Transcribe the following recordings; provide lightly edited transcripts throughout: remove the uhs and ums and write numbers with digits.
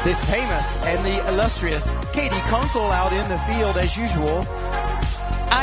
The famous and the illustrious Katie Kunkel out in the field as usual.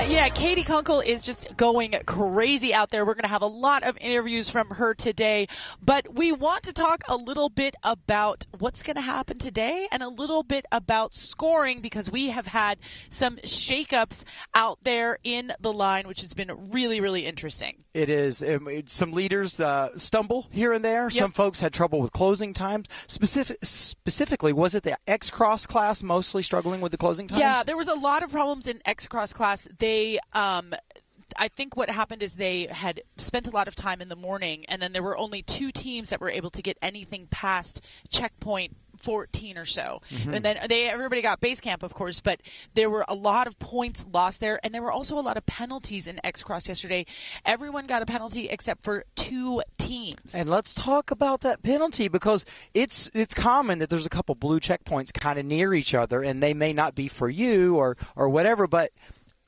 Yeah, Katie Kunkel is just going crazy out there. We're going to have a lot of interviews from her today, but we want to talk a little bit about what's going to happen today and a little bit about scoring, because we have had some shakeups out there in the line, which has been really, really interesting. It is. Some leaders stumble here and there. Yep. Some folks had trouble with closing times. Specifically, was it the X-Cross class mostly struggling with the closing times? Yeah, there was a lot of problems in X-Cross class. I think what happened is they had spent a lot of time in the morning, and then there were only 2 teams that were able to get anything past checkpoint 14 or so. Mm-hmm. And then everybody got base camp, of course, but there were a lot of points lost there, and there were also a lot of penalties in X-Cross yesterday. Everyone got a penalty except for 2 teams. And let's talk about that penalty, because it's common that there's a couple blue checkpoints kind of near each other, and they may not be for you or whatever, but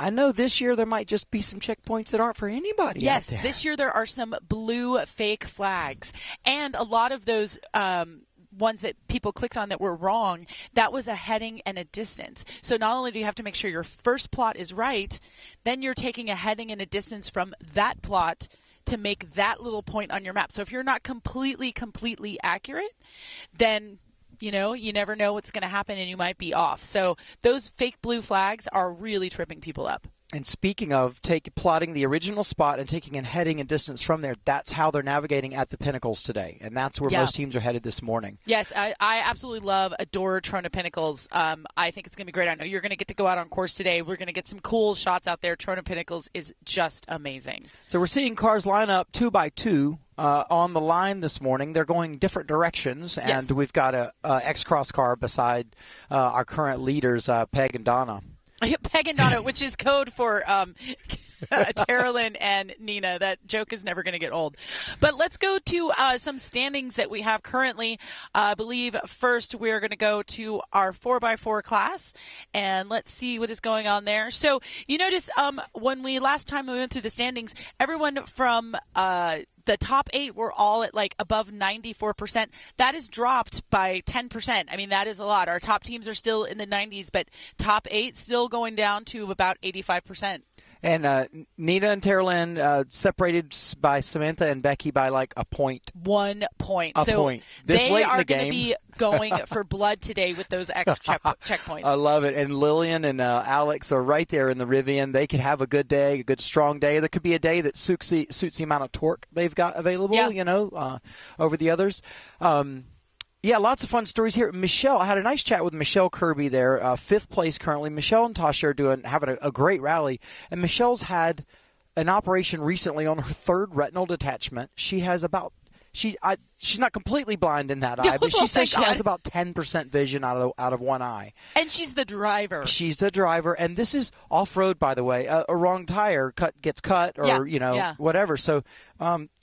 I know this year there might just be some checkpoints that aren't for anybody. Yes, out there. This year there are some blue fake flags, and a lot of those ones that people clicked on that were wrong, that was a heading and a distance. So not only do you have to make sure your first plot is right, then you're taking a heading and a distance from that plot to make that little point on your map. So if you're not completely accurate, then you never know what's going to happen, and you might be off. So those fake blue flags are really tripping people up. And speaking of plotting the original spot and taking a heading and distance from there, that's how they're navigating at the Pinnacles today. And that's where most teams are headed this morning. Yes, I absolutely adore Trona Pinnacles. I think it's going to be great. I know you're going to get to go out on course today. We're going to get some cool shots out there. Trona Pinnacles is just amazing. So we're seeing cars line up 2 by 2. On the line this morning. They're going different directions, and we've got a X-Cross car beside our current leaders, Peg and Donna. Peg and Donna, which is code for Terilyn and Nina. That joke is never going to get old. But let's go to some standings that we have currently. I believe first we're going to go to our 4x4 class, and let's see what is going on there. So you notice when last time we went through the standings, everyone from the top 8 were all at like above 94%. That is dropped by 10%. I mean, that is a lot. Our top teams are still in the 90s, but top 8 still going down to about 85%. And Nina and Terilyn separated by Samantha and Becky by like a point. 1 point. A point. This they late in are the going game. to be going for blood today with those checkpoints. I love it. And Lillian and Alex are right there in the Rivian. They could have a good day, a good strong day. There could be a day that suits the amount of torque they've got available, over the others. Yeah, lots of fun stories here. Michelle, I had a nice chat with Michelle Kirby there, 5th place currently. Michelle and Tasha are having a great rally. And Michelle's had an operation recently on her 3rd retinal detachment. She has about she's not completely blind in that eye, but she says she has about 10% vision out of one eye. And she's the driver. She's the driver, and this is off-road, by the way. A wrong tire gets cut or, whatever. So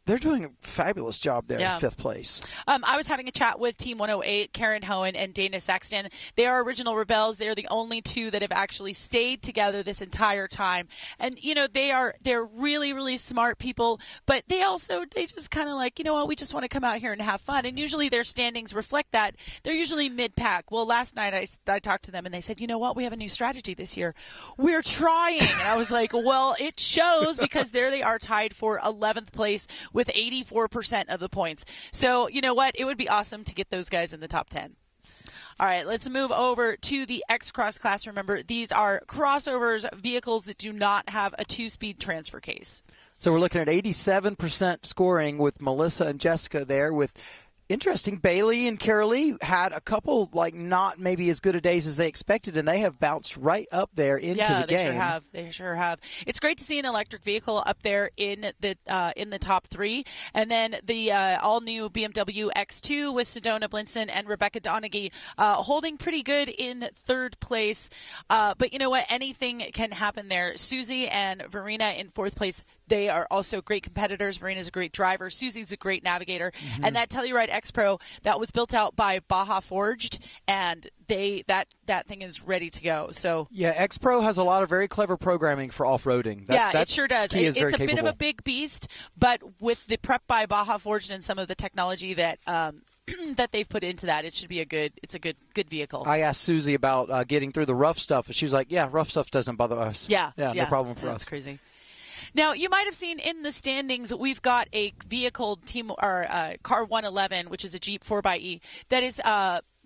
they're doing a fabulous job there in 5th place. I was having a chat with Team 108, Karen Hohen and Dana Saxton. They are original Rebelles. They are the only 2 that have actually stayed together this entire time. And, they're really, really smart people, but they just kind of like, we just want to come out here and have fun. And usually their standings reflect that. They're usually mid-pack. Well, last night I talked to them, and they said, you know what? We have a new strategy this year. We're trying. And I was like, well, it shows, because there they are tied for 11th place with 84% of the points. So, you know what? It would be awesome to get those guys in the top 10. All right, let's move over to the X-Cross class. Remember, these are crossovers, vehicles that do not have a 2-speed transfer case. So we're looking at 87% scoring with Melissa and Jessica there. With interesting, Bailey and Carolee had a couple not maybe as good a days as they expected, and they have bounced right up there into the game. Yeah, they sure have. It's great to see an electric vehicle up there in the top 3, and then the all new BMW X2 with Sedona Blinson and Rebecca Donaghy holding pretty good in 3rd place. But you know what? Anything can happen there. Susie and Verena in 4th place. They are also great competitors. Verena's a great driver. Susie's a great navigator. Mm-hmm. And that Telluride X-Pro, that was built out by Baja Forged, and that thing is ready to go. So yeah, X-Pro has a lot of very clever programming for off-roading. It sure does. It's a bit of capable. a big beast, but with the prep by Baja Forged and some of the technology that that they've put into that. It's a good vehicle. I asked Susie about getting through the rough stuff, and she was like, yeah, rough stuff doesn't bother us. Yeah, no problem for us. That's crazy. Now, you might have seen in the standings, we've got a vehicle team, or car 111, which is a Jeep 4xe, that is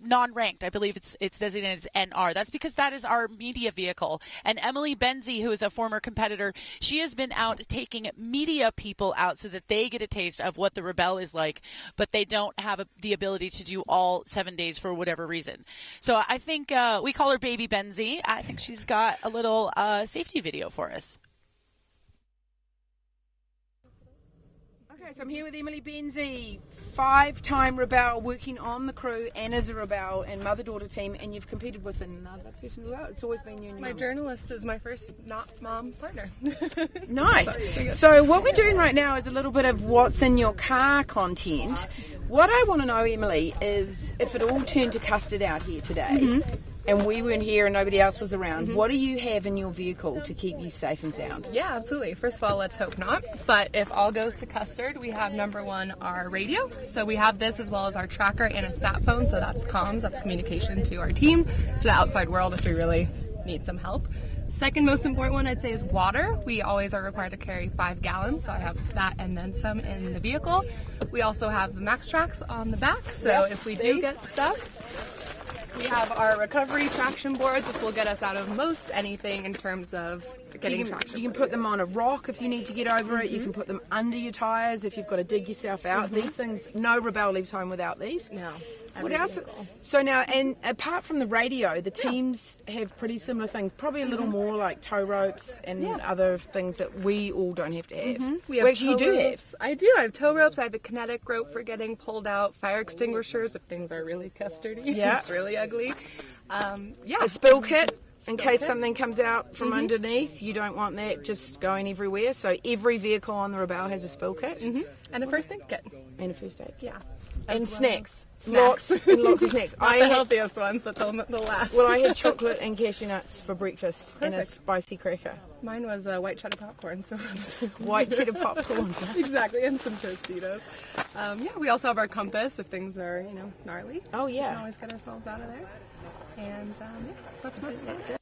non-ranked. I believe it's designated as NR. That's because that is our media vehicle. And Emily Benzie, who is a former competitor, she has been out taking media people out so that they get a taste of what the Rebelle is like, but they don't have the ability to do all 7 days for whatever reason. So I think we call her Baby Benzie. I think she's got a little safety video for us. Okay, so I'm here with Emily Benzie, 5-time Rebelle, working on the crew and as a Rebelle and mother-daughter team, and you've competed with another person as well. It's always been you and your My mum. journalist is my first not-mom partner. Nice. So what we're doing right now is a little bit of what's in your car content. What I want to know, Emily, is if it all turned to custard out here today, and we weren't here and nobody else was around, what do you have in your vehicle to keep you safe and sound? Yeah, absolutely. First of all, let's hope not. But if all goes to custard, we have number one, our radio. So we have this as well as our tracker and a sat phone. So that's comms, that's communication to our team, to the outside world if we really need some help. Second most important one, I'd say, is water. We always are required to carry 5 gallons, so I have that and then some in the vehicle. We also have the Max Tracks on the back, so if we do get stuck, we have our recovery traction boards. This will get us out of most anything in terms of getting traction. You can put them on a rock if you need to get over it. You can put them under your tyres if you've got to dig yourself out. These things, no Rebelle leaves home without these. No. What else? So now, and apart from the radio, the teams have pretty similar things. Probably a little more like tow ropes and other things that we all don't have to have. We have Actually, you do ropes. I do. I have tow ropes. I have a kinetic rope for getting pulled out. Fire extinguishers if things are really custardy. Yeah. It's really ugly. A spill kit. In case something comes out from underneath, you don't want that just going everywhere. So every vehicle on the Rebelle has a spill kit. And a first aid kit. And a first aid kit. Yeah. And As well. snacks. Snacks. Lots of snacks. Not the healthiest ones, but they'll last. Well, I had chocolate and cashew nuts for breakfast and a Perfect. spicy cracker. Mine was white cheddar popcorn, so White cheddar popcorn. exactly, and some Tostitos. We also have our compass if things are, gnarly. Oh, We yeah. can always get ourselves out of there. And that's most of it.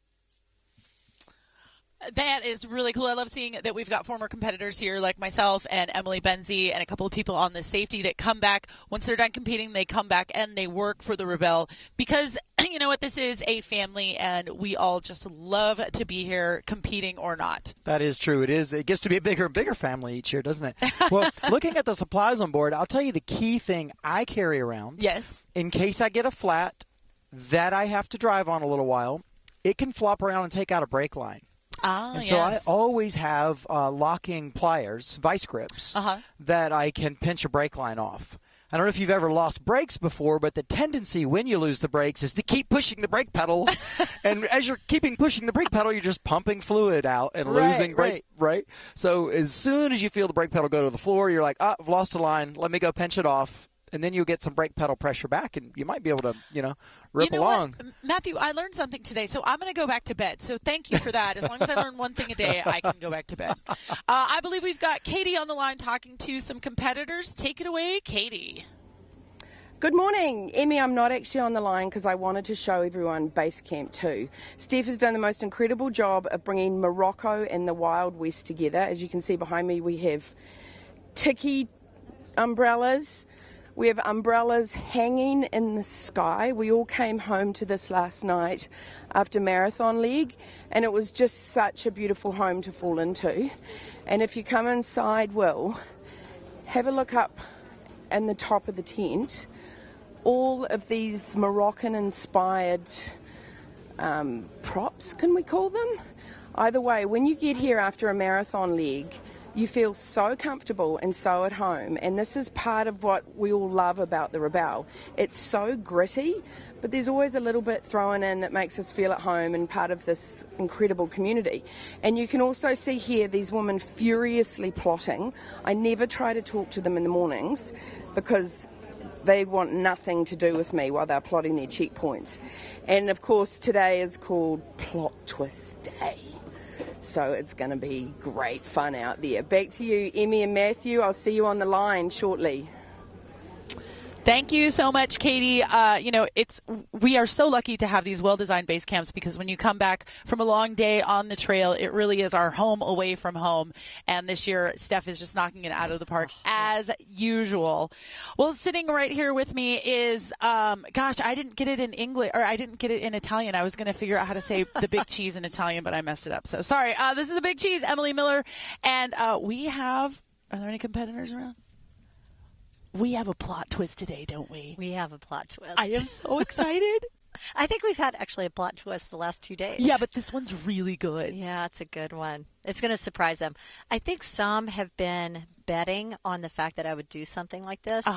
That is really cool. I love seeing that we've got former competitors here like myself and Emily Benzie and a couple of people on the safety that come back. Once they're done competing, they come back and they work for the Rebelle because, you know what, this is a family and we all just love to be here competing or not. That is true. It is. It gets to be a bigger and bigger family each year, doesn't it? Well, looking at the supplies on board, I'll tell you the key thing I carry around. Yes. In case I get a flat that I have to drive on a little while, it can flop around and take out a brake line. And so I always have locking pliers, vice grips, that I can pinch a brake line off. I don't know if you've ever lost brakes before, but the tendency when you lose the brakes is to keep pushing the brake pedal. And as you're keeping pushing the brake pedal, you're just pumping fluid out and losing brake, right? So as soon as you feel the brake pedal go to the floor, you're like, I've lost a line. Let me go pinch it off. And then you'll get some brake pedal pressure back, and you might be able to, rip along. What? Matthew, I learned something today, so I'm going to go back to bed. So thank you for that. As long as I learn one thing a day, I can go back to bed. I believe we've got Katie on the line talking to some competitors. Take it away, Katie. Good morning. Emmy, I'm not actually on the line because I wanted to show everyone Base Camp 2. Steph has done the most incredible job of bringing Morocco and the Wild West together. As you can see behind me, we have tiki umbrellas. We have umbrellas hanging in the sky. We all came home to this last night after marathon leg, and it was just such a beautiful home to fall into. And if you come inside, Will, have a look up in the top of the tent. All of these Moroccan-inspired props, can we call them? Either way, when you get here after a marathon leg, you feel so comfortable and so at home, and this is part of what we all love about the Rebelle. It's so gritty, but there's always a little bit thrown in that makes us feel at home and part of this incredible community. And you can also see here these women furiously plotting. I never try to talk to them in the mornings because they want nothing to do with me while they're plotting their checkpoints. And of course today is called Plot Twist Day. So it's going to be great fun out there. Back to you, Emmy and Matthew. I'll see you on the line shortly. Thank you so much, Katie. We are so lucky to have these well-designed base camps because when you come back from a long day on the trail, it really is our home away from home. And this year, Steph is just knocking it out of the park as usual. Well, sitting right here with me is, I didn't get it in English, or I didn't get it in Italian. I was going to figure out how to say the big cheese in Italian, but I messed it up. So sorry. This is the big cheese, Emily Miller. And are there any competitors around? We have a plot twist today, don't we? We have a plot twist. I am so excited. I think we've had actually a plot twist the last 2 days. Yeah, but this one's really good. Yeah, it's a good one. It's going to surprise them. I think some have been betting on the fact that I would do something like this.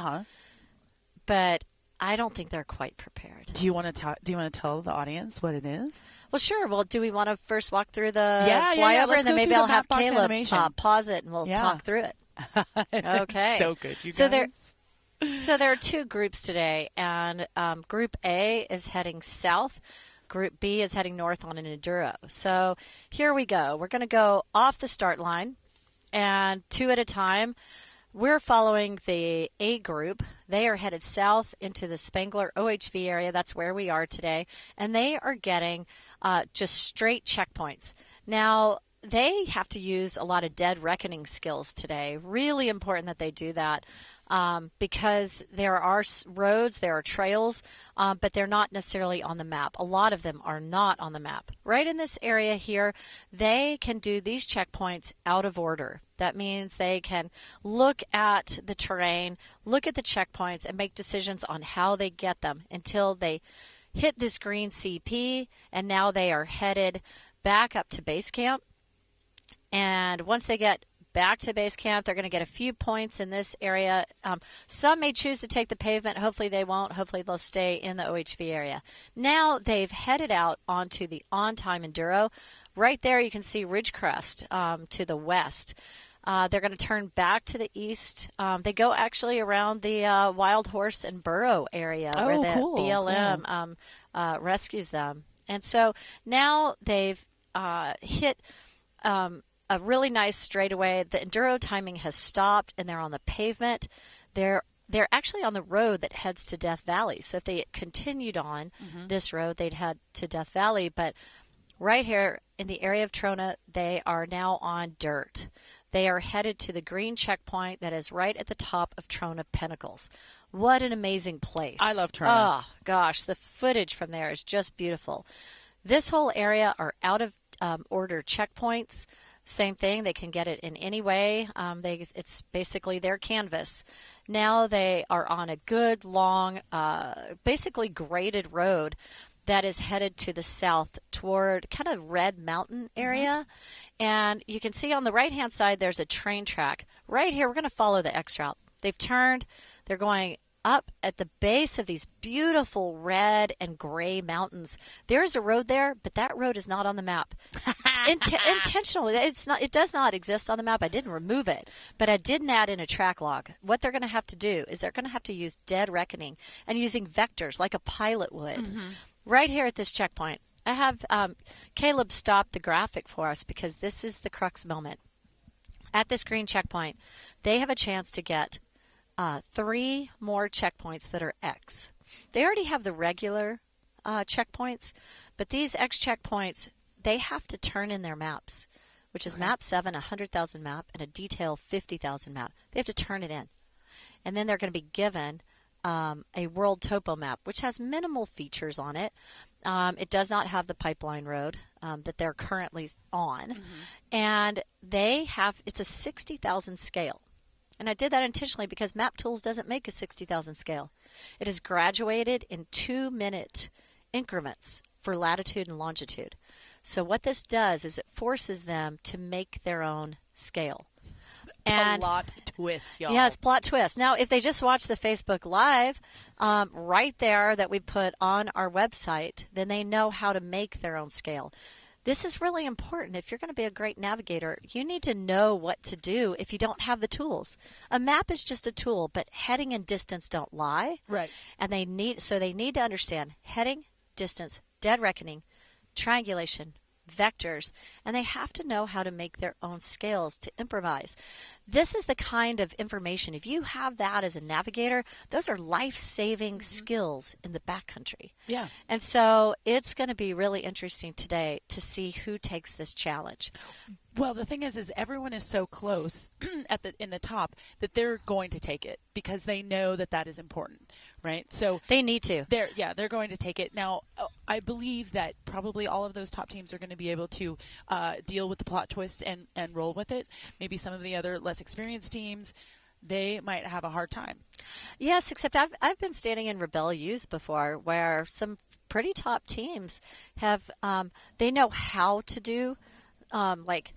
But I don't think they're quite prepared. Do you want to tell the audience what it is? Well, sure. Well, do we want to first walk through the flyover, and then maybe I'll have Caleb pause it and we'll talk through it. Okay. So good, you guys. So there are two groups today, and Group A is heading south. Group B is heading north on an enduro. So here we go. We're going to go off the start line, and two at a time. We're following the A group. They are headed south into the Spangler OHV area. That's where we are today. And they are getting just straight checkpoints. Now, they have to use a lot of dead reckoning skills today. Really important that they do that. Because there are roads, there are trails, but they're not necessarily on the map. A lot of them are not on the map. Right in this area here, they can do these checkpoints out of order. That means they can look at the terrain, look at the checkpoints, and make decisions on how they get them until they hit this green CP, and now they are headed back up to base camp. And once they get back to base camp, they're going to get a few points in this area. Some may choose to take the pavement. Hopefully they won't. Hopefully they'll stay in the OHV area. Now they've headed out onto the on-time enduro. Right there you can see Ridgecrest to the west. They're going to turn back to the east. They go actually around the Wild Horse and Burro area where the BLM rescues them. And so now they've hit a really nice straightaway. The enduro timing has stopped, and they're on the pavement. They're actually on the road that heads to Death Valley. So if they had continued on this road, they'd head to Death Valley. But right here in the area of Trona, they are now on dirt. They are headed to the green checkpoint that is right at the top of Trona Pinnacles. What an amazing place. I love Trona. Oh, gosh, the footage from there is just beautiful. This whole area are out of order checkpoints. Same thing. They can get it in any way. It's basically their canvas. Now they are on a good, long, basically graded road that is headed to the south toward kind of Red Mountain area. And you can see on the right-hand side there's a train track. Right here, we're going to follow the X route. They've turned. They're going up at the base of these beautiful red and gray mountains. There's a road there, but that road is not on the map. Intentionally, it does not exist on the map. I didn't remove it, but I didn't add in a track log. What they're going to have to do is they're going to have to use dead reckoning and using vectors like a pilot would. Right here at this checkpoint, I have Caleb stop the graphic for us because this is the crux moment. At this green checkpoint, they have a chance to get 3 more checkpoints that are X. They already have the regular checkpoints, but these X checkpoints, they have to turn in their maps, which is map 7, 100,000 map, and a detail 50,000 map. They have to turn it in. And then they're going to be given a world topo map, which has minimal features on it. It does not have the pipeline road that they're currently on. And it's a 60,000 scale. And I did that intentionally because Map Tools doesn't make a 60,000 scale. It is graduated in 2-minute increments for latitude and longitude. So what this does is it forces them to make their own scale. And plot twist, y'all. Yes, plot twist. Now, if they just watch the Facebook Live right there that we put on our website, then they know how to make their own scale. This is really important. If you're going to be a great navigator, you need to know what to do if you don't have the tools. A map is just a tool, but heading and distance don't lie. Right. And they need to understand heading, distance, dead reckoning, triangulation, vectors, and they have to know how to make their own scales to improvise. This is the kind of information, if you have that as a navigator, those are life-saving skills in the backcountry. Yeah. And so it's going to be really interesting today to see who takes this challenge. Well, the thing is everyone is so close in the top that they're going to take it because they know that is important, right? So they need to. They're going to take it. Now, I believe that probably all of those top teams are going to be able to deal with the plot twist and roll with it. Maybe some of the other less experienced teams, they might have a hard time. Yes, except I've been standing in Rebelle U's before where some pretty top teams have they know how to do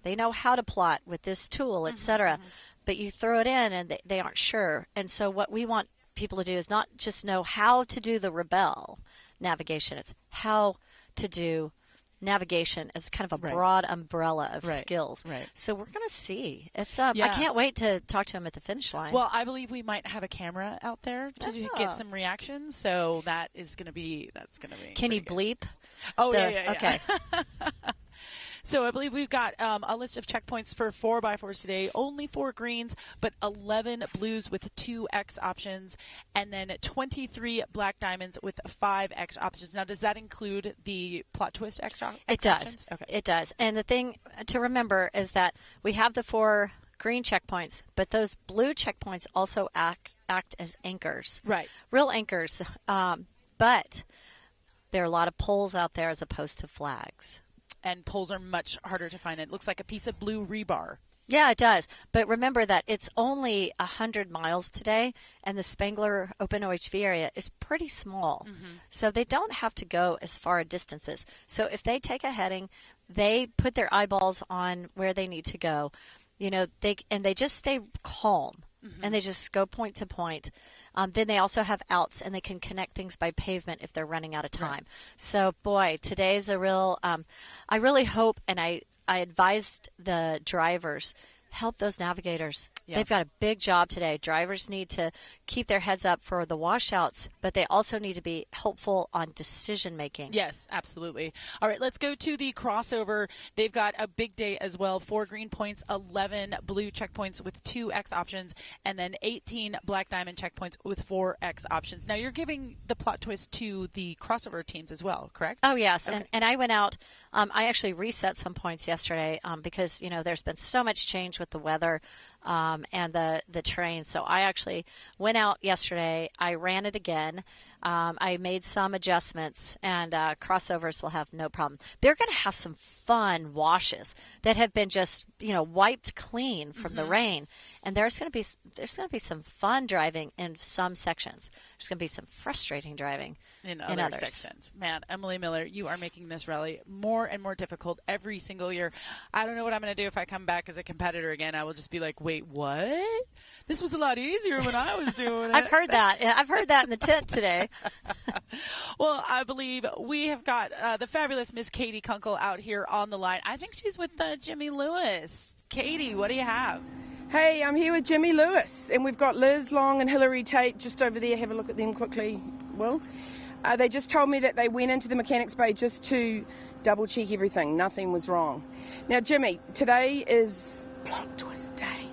they know how to plot with this tool, etc. But you throw it in and they aren't sure. And so what we want people to do is not just know how to do the Rebelle navigation. It's how to do navigation as kind of a broad umbrella of skills. Right. So we're going to see. It's I can't wait to talk to him at the finish line. Well, I believe we might have a camera out there to get some reactions. So that's going to be Can you bleep? Oh, yeah. Okay. So I believe we've got a list of checkpoints for 4x4s today. Only 4 greens, but 11 blues with 2 X options, and then 23 black diamonds with 5 X options. Now, does that include the plot twist X options? It does. Okay. It does. And the thing to remember is that we have the 4 green checkpoints, but those blue checkpoints also act as anchors. Right. Real anchors. But there are a lot of poles out there as opposed to flags. And poles are much harder to find. It looks like a piece of blue rebar. Yeah, it does. But remember that it's only 100 miles today, and the Spangler Open OHV area is pretty small. So they don't have to go as far distances. So if they take a heading, they put their eyeballs on where they need to go, they just stay calm, and they just go point to point. Then they also have outs, and they can connect things by pavement if they're running out of time. Right. So, boy, today's a real I really hope, and I advised the drivers, help those navigators. Yeah. They've got a big job today. Drivers need to keep their heads up for the washouts, but they also need to be helpful on decision making. Yes, absolutely. All right, let's go to the crossover. They've got a big day as well. 4 green points, 11 blue checkpoints with 2 X options, and then 18 black diamond checkpoints with 4 X options. Now, you're giving the plot twist to the crossover teams as well, correct? Oh, yes. Okay. And I went out. I actually reset some points yesterday because, there's been so much change with the weather. And the terrain. So I actually went out yesterday. I ran it again. I made some adjustments, and crossovers will have no problem. They're going to have some fun washes that have been just wiped clean from the rain, and there's going to be some fun driving in some sections. There's going to be some frustrating driving in other sections. Man, Emily Miller, you are making this rally more and more difficult every single year. I don't know what I'm going to do if I come back as a competitor again. I will just be like, wait, what? This was a lot easier when I was doing it. I've heard that. I've heard that in the tent today. Well, I believe we have got the fabulous Miss Katie Kunkel out here on the line. I think she's with Jimmy Lewis. Katie, what do you have? Hey, I'm here with Jimmy Lewis, and we've got Liz Long and Hillary Tate just over there. Have a look at them quickly, Will. They just told me that they went into the mechanics bay just to double-check everything. Nothing was wrong. Now, Jimmy, today is plot twist day.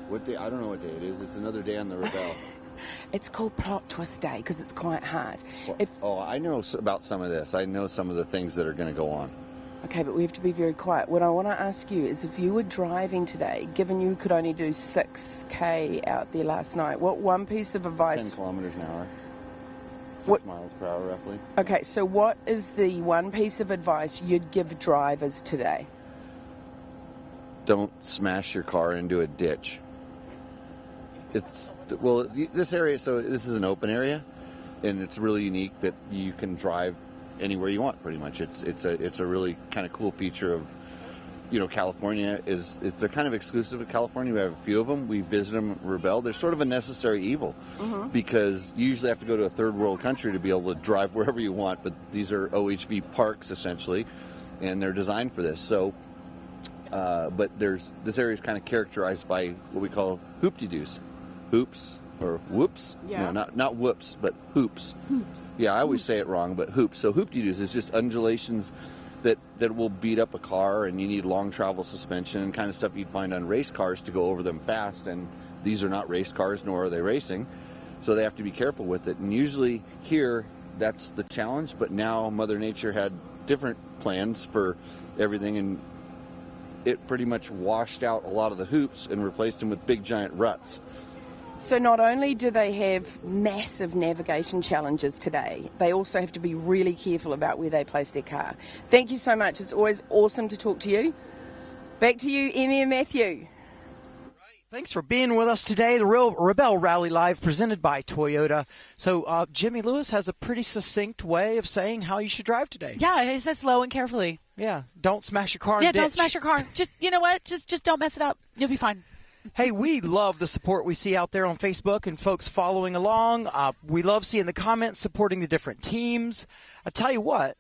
What day? I don't know what day it is. It's another day on the Rebelle. It's called plot twist day because it's quite hard. Well, I know about some of this. I know some of the things that are going to go on. Okay, but we have to be very quiet. What I want to ask you is if you were driving today, given you could only do 6K out there last night, what one piece of advice... 10 kilometers an hour. 6 miles per hour, roughly. Okay, so what is the one piece of advice you'd give drivers today? Don't smash your car into a ditch. This area, so this is an open area, and it's really unique that you can drive anywhere you want, pretty much. It's a really kind of cool feature of, California they're kind of exclusive to California. We have a few of them. We visit them at Rebelle. They're sort of a necessary evil because you usually have to go to a third world country to be able to drive wherever you want, but these are OHV parks essentially, and they're designed for this. So, but this area is kind of characterized by what we call hoop-de-doos. Hoops or whoops? Yeah. No, not whoops, but hoops. Hoops. Yeah, I always say it wrong, but hoops. So hoop-de-doos is just undulations that will beat up a car, and you need long travel suspension and kind of stuff you'd find on race cars to go over them fast. And these are not race cars, nor are they racing, so they have to be careful with it. And usually here, that's the challenge, but now Mother Nature had different plans for everything, and it pretty much washed out a lot of the hoops and replaced them with big giant ruts. So not only do they have massive navigation challenges today, they also have to be really careful about where they place their car. Thank you so much. It's always awesome to talk to you. Back to you, Emmy and Matthew. Thanks for being with us today. The Rebelle Rally Live presented by Toyota. So Jimmy Lewis has a pretty succinct way of saying how you should drive today. Yeah, he says slow and carefully. Yeah, don't smash your car. Yeah, don't smash your car. Just, you know what? Just don't mess it up. You'll be fine. Hey, we love the support we see out there on Facebook and folks following along. We love seeing the comments supporting the different teams. I tell you what,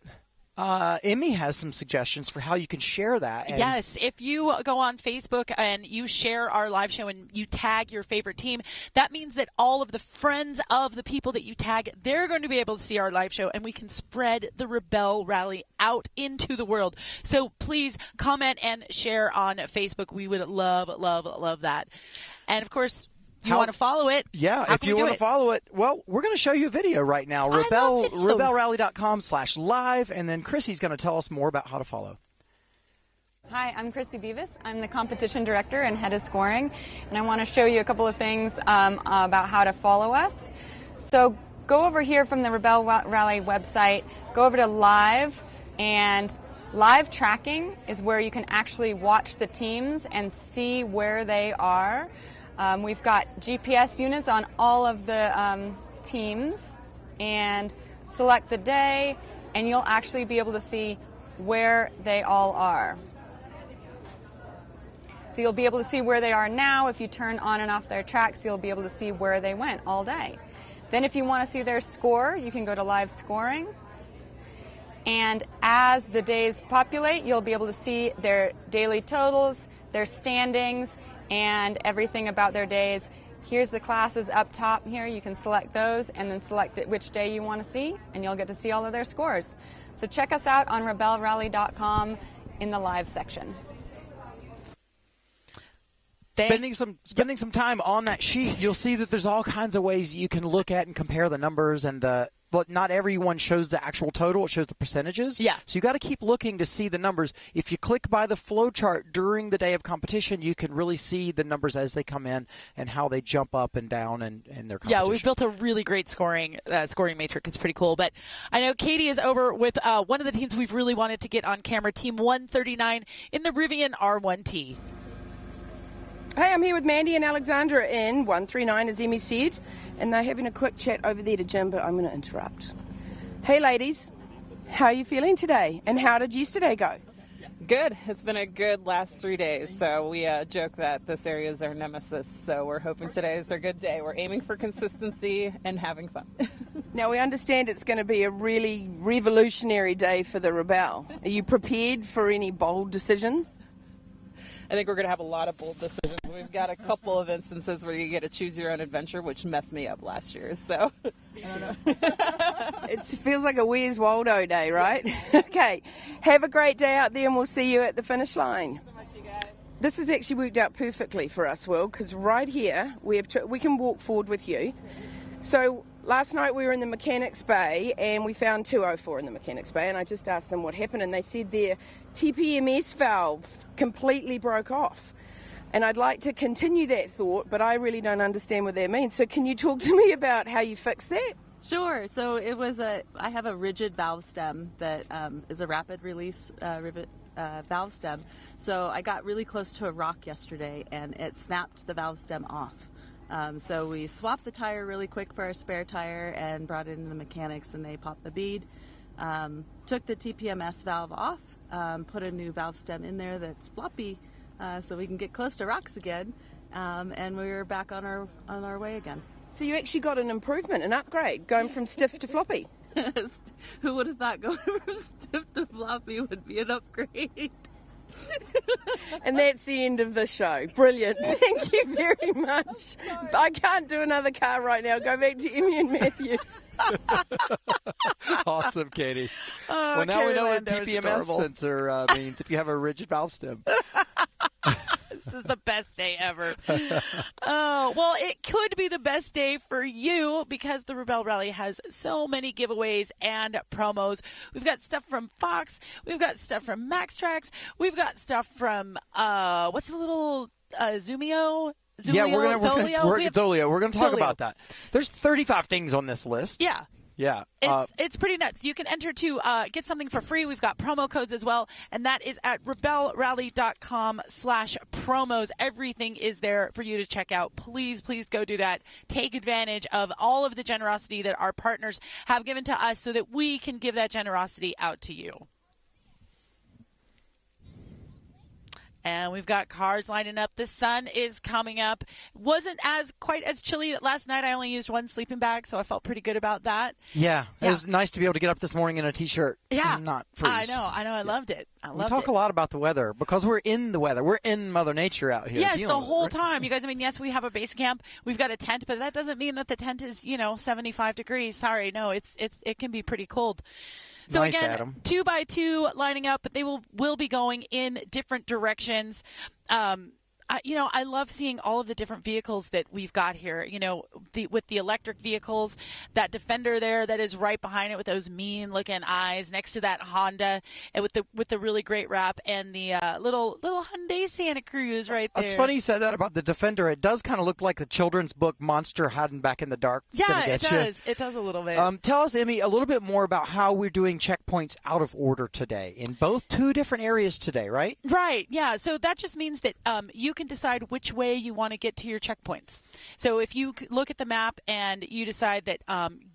Emmy has some suggestions for how you can share that. Yes, if you go on Facebook and you share our live show and you tag your favorite team, that means that all of the friends of the people that you tag, they're going to be able to see our live show, and we can spread the Rebelle Rally out into the world. So please comment and share on Facebook. We would love, love, love that. And, of course, you want to follow it? Yeah, if you want to follow it, well, we're going to show you a video right now. RebelleRally.com/live, and then Chrissy's going to tell us more about how to follow. Hi, I'm Chrissy Beavis. I'm the competition director and head of scoring, and I want to show you a couple of things about how to follow us. So go over here from the Rebelle Rally website, go over to live, and live tracking is where you can actually watch the teams and see where they are. We've got GPS units on all of the teams, and select the day, and you'll actually be able to see where they all are. So you'll be able to see where they are now. If you turn on and off their tracks, you'll be able to see where they went all day. Then if you want to see their score, you can go to live scoring. And as the days populate, you'll be able to see their daily totals, their standings, and everything about their days. Here's the classes up top here. You can select those and then select which day you want to see, and you'll get to see all of their scores. So check us out on RebelleRally.com in the live section. Spending some time on that sheet, you'll see that there's all kinds of ways you can look at and compare the numbers, and but not everyone shows the actual total. It shows the percentages. Yeah. So you got to keep looking to see the numbers. If you click by the flow chart during the day of competition, you can really see the numbers as they come in and how they jump up and down in their competition. Yeah, we've built a really great scoring matrix. It's pretty cool. But I know Katie is over with one of the teams we've really wanted to get on camera, Team 139 in the Rivian R1T. Hey, I'm here with Mandy and Alexandra in 139, as Emmy said, and they're having a quick chat over there to Jim, but I'm going to interrupt. Hey, ladies, how are you feeling today, and how did yesterday go? Good. It's been a good last 3 days, so we joke that this area is our nemesis, so we're hoping today is our good day. We're aiming for consistency and having fun. Now, we understand it's going to be a really revolutionary day for the Rebelle. Are you prepared for any bold decisions? I think we're going to have a lot of bold decisions. We've got a couple of instances where you get to choose your own adventure, which messed me up last year. So I don't know. It feels like a Where's Waldo day, right? Okay. Have a great day out there, and we'll see you at the finish line. Thanks so much, you guys. This has actually worked out perfectly for us, Will, because right here we can walk forward with you. So last night we were in the mechanics bay and we found 204 in the mechanics bay, and I just asked them what happened, and they said their TPMS valve completely broke off. And I'd like to continue that thought, but I really don't understand what that means. So can you talk to me about how you fixed that? Sure. So it was I have a rigid valve stem that is a rapid release valve stem. So I got really close to a rock yesterday and it snapped the valve stem off. So we swapped the tire really quick for our spare tire and brought it in the mechanics, and they popped the bead. Took the TPMS valve off, put a new valve stem in there that's floppy, so we can get close to rocks again, and we were back on our way again. So you actually got an improvement, an upgrade, going from stiff to floppy. Who would have thought going from stiff to floppy would be an upgrade? And that's the end of the show. Brilliant. Thank you very much. I can't do another car right now. Go back to Emmy and Matthew. Awesome, Katie. Oh, well, now Carrie we know Lando what is TPMS adorable. sensor means if you have a rigid valve stem. This is the best day ever. Oh, well, it could be the best day for you because the Rebelle Rally has so many giveaways and promos. We've got stuff from Fox. We've got stuff from MaxTrax. We've got stuff from, what's the little Zoomio? Yeah, we're gonna Zolio. We're gonna talk Zolio. about that. There's 35 things on this list. Yeah. Yeah. It's pretty nuts. You can enter to get something for free. We've got promo codes as well, and that is at rebellerally.com/promos. Everything is there for you to check out. Please, please go do that. Take advantage of all of the generosity that our partners have given to us so that we can give that generosity out to you. And we've got cars lining up. The sun is coming up. Wasn't quite as chilly last night. I only used one sleeping bag, so I felt pretty good about that. Yeah. It was nice to be able to get up this morning in a T-shirt. Yeah. And not freeze. I know. I loved it. We talk a lot about the weather because we're in the weather. We're in Mother Nature out here. Yes, the whole time. You guys, I mean, yes, we have a base camp. We've got a tent, but that doesn't mean that the tent is, 75 degrees. Sorry. No, it can be pretty cold. So nice, again, Adam. 2x2 lining up, but they will be going in different directions. I love seeing all of the different vehicles that we've got here. With the electric vehicles, that Defender there that is right behind it with those mean-looking eyes, next to that Honda, and with the really great wrap, and the little Hyundai Santa Cruz right there. It's funny you said that about the Defender. It does kind of look like the children's book Monster Hiding Back in the Dark. Yeah, it does. It does a little bit. Tell us, Emmy, a little bit more about how we're doing checkpoints out of order today in both two different areas today, right? Right. Yeah. So that just means that you can decide which way you want to get to your checkpoints. So if you look at the map and you decide that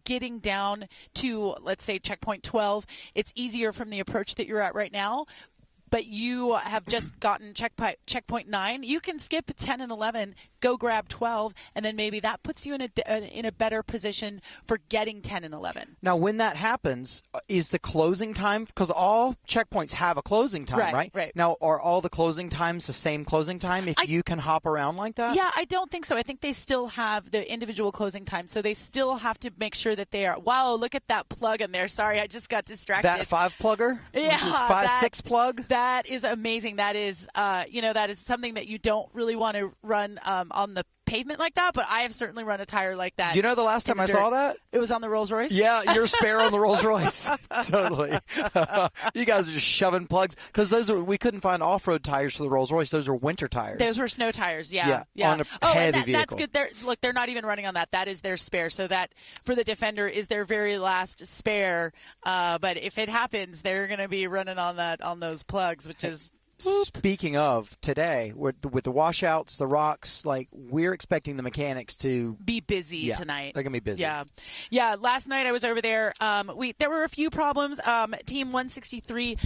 getting down to, let's say, checkpoint 12, it's easier from the approach that you're at right now, but you have just gotten checkpoint 9, you can skip 10 and 11, go grab 12, and then maybe that puts you in a better position for getting 10 and 11. Now, when that happens, is the closing time, because all checkpoints have a closing time, right? Right. Now, are all the closing times the same closing time if you can hop around like that? Yeah, I don't think so. I think they still have the individual closing time, so they still have to make sure that they are. Wow, look at that plug in there. Sorry, I just got distracted. That 5-plugger? Yeah. 5-6 plug? That is amazing. That is, that is something that you don't really want to run on the pavement like that, but I have certainly run a tire like that. You know the last time I saw that? It was on the Rolls Royce? Yeah, your spare on the Rolls Royce. Totally. You guys are just shoving plugs, because we couldn't find off-road tires for the Rolls Royce. Those were winter tires. Those were snow tires, yeah. On a heavy vehicle. That's good. They're not even running on that. That is their spare. So that, for the Defender, is their very last spare. But if it happens, they're going to be running on those plugs, which is... Speaking of today, with the washouts, the rocks, we're expecting the mechanics to be busy tonight. They're gonna be busy. Yeah. Last night I was over there. There were a few problems. Team 163.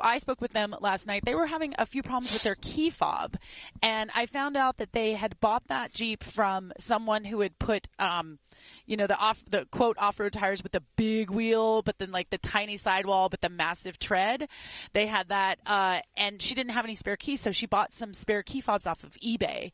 I spoke with them last night. They were having a few problems with their key fob, and I found out that they had bought that Jeep from someone who had put the quote off-road tires with the big wheel, but then the tiny sidewall, but the massive tread. They had that, and she didn't have any spare keys, so she bought some spare key fobs off of eBay,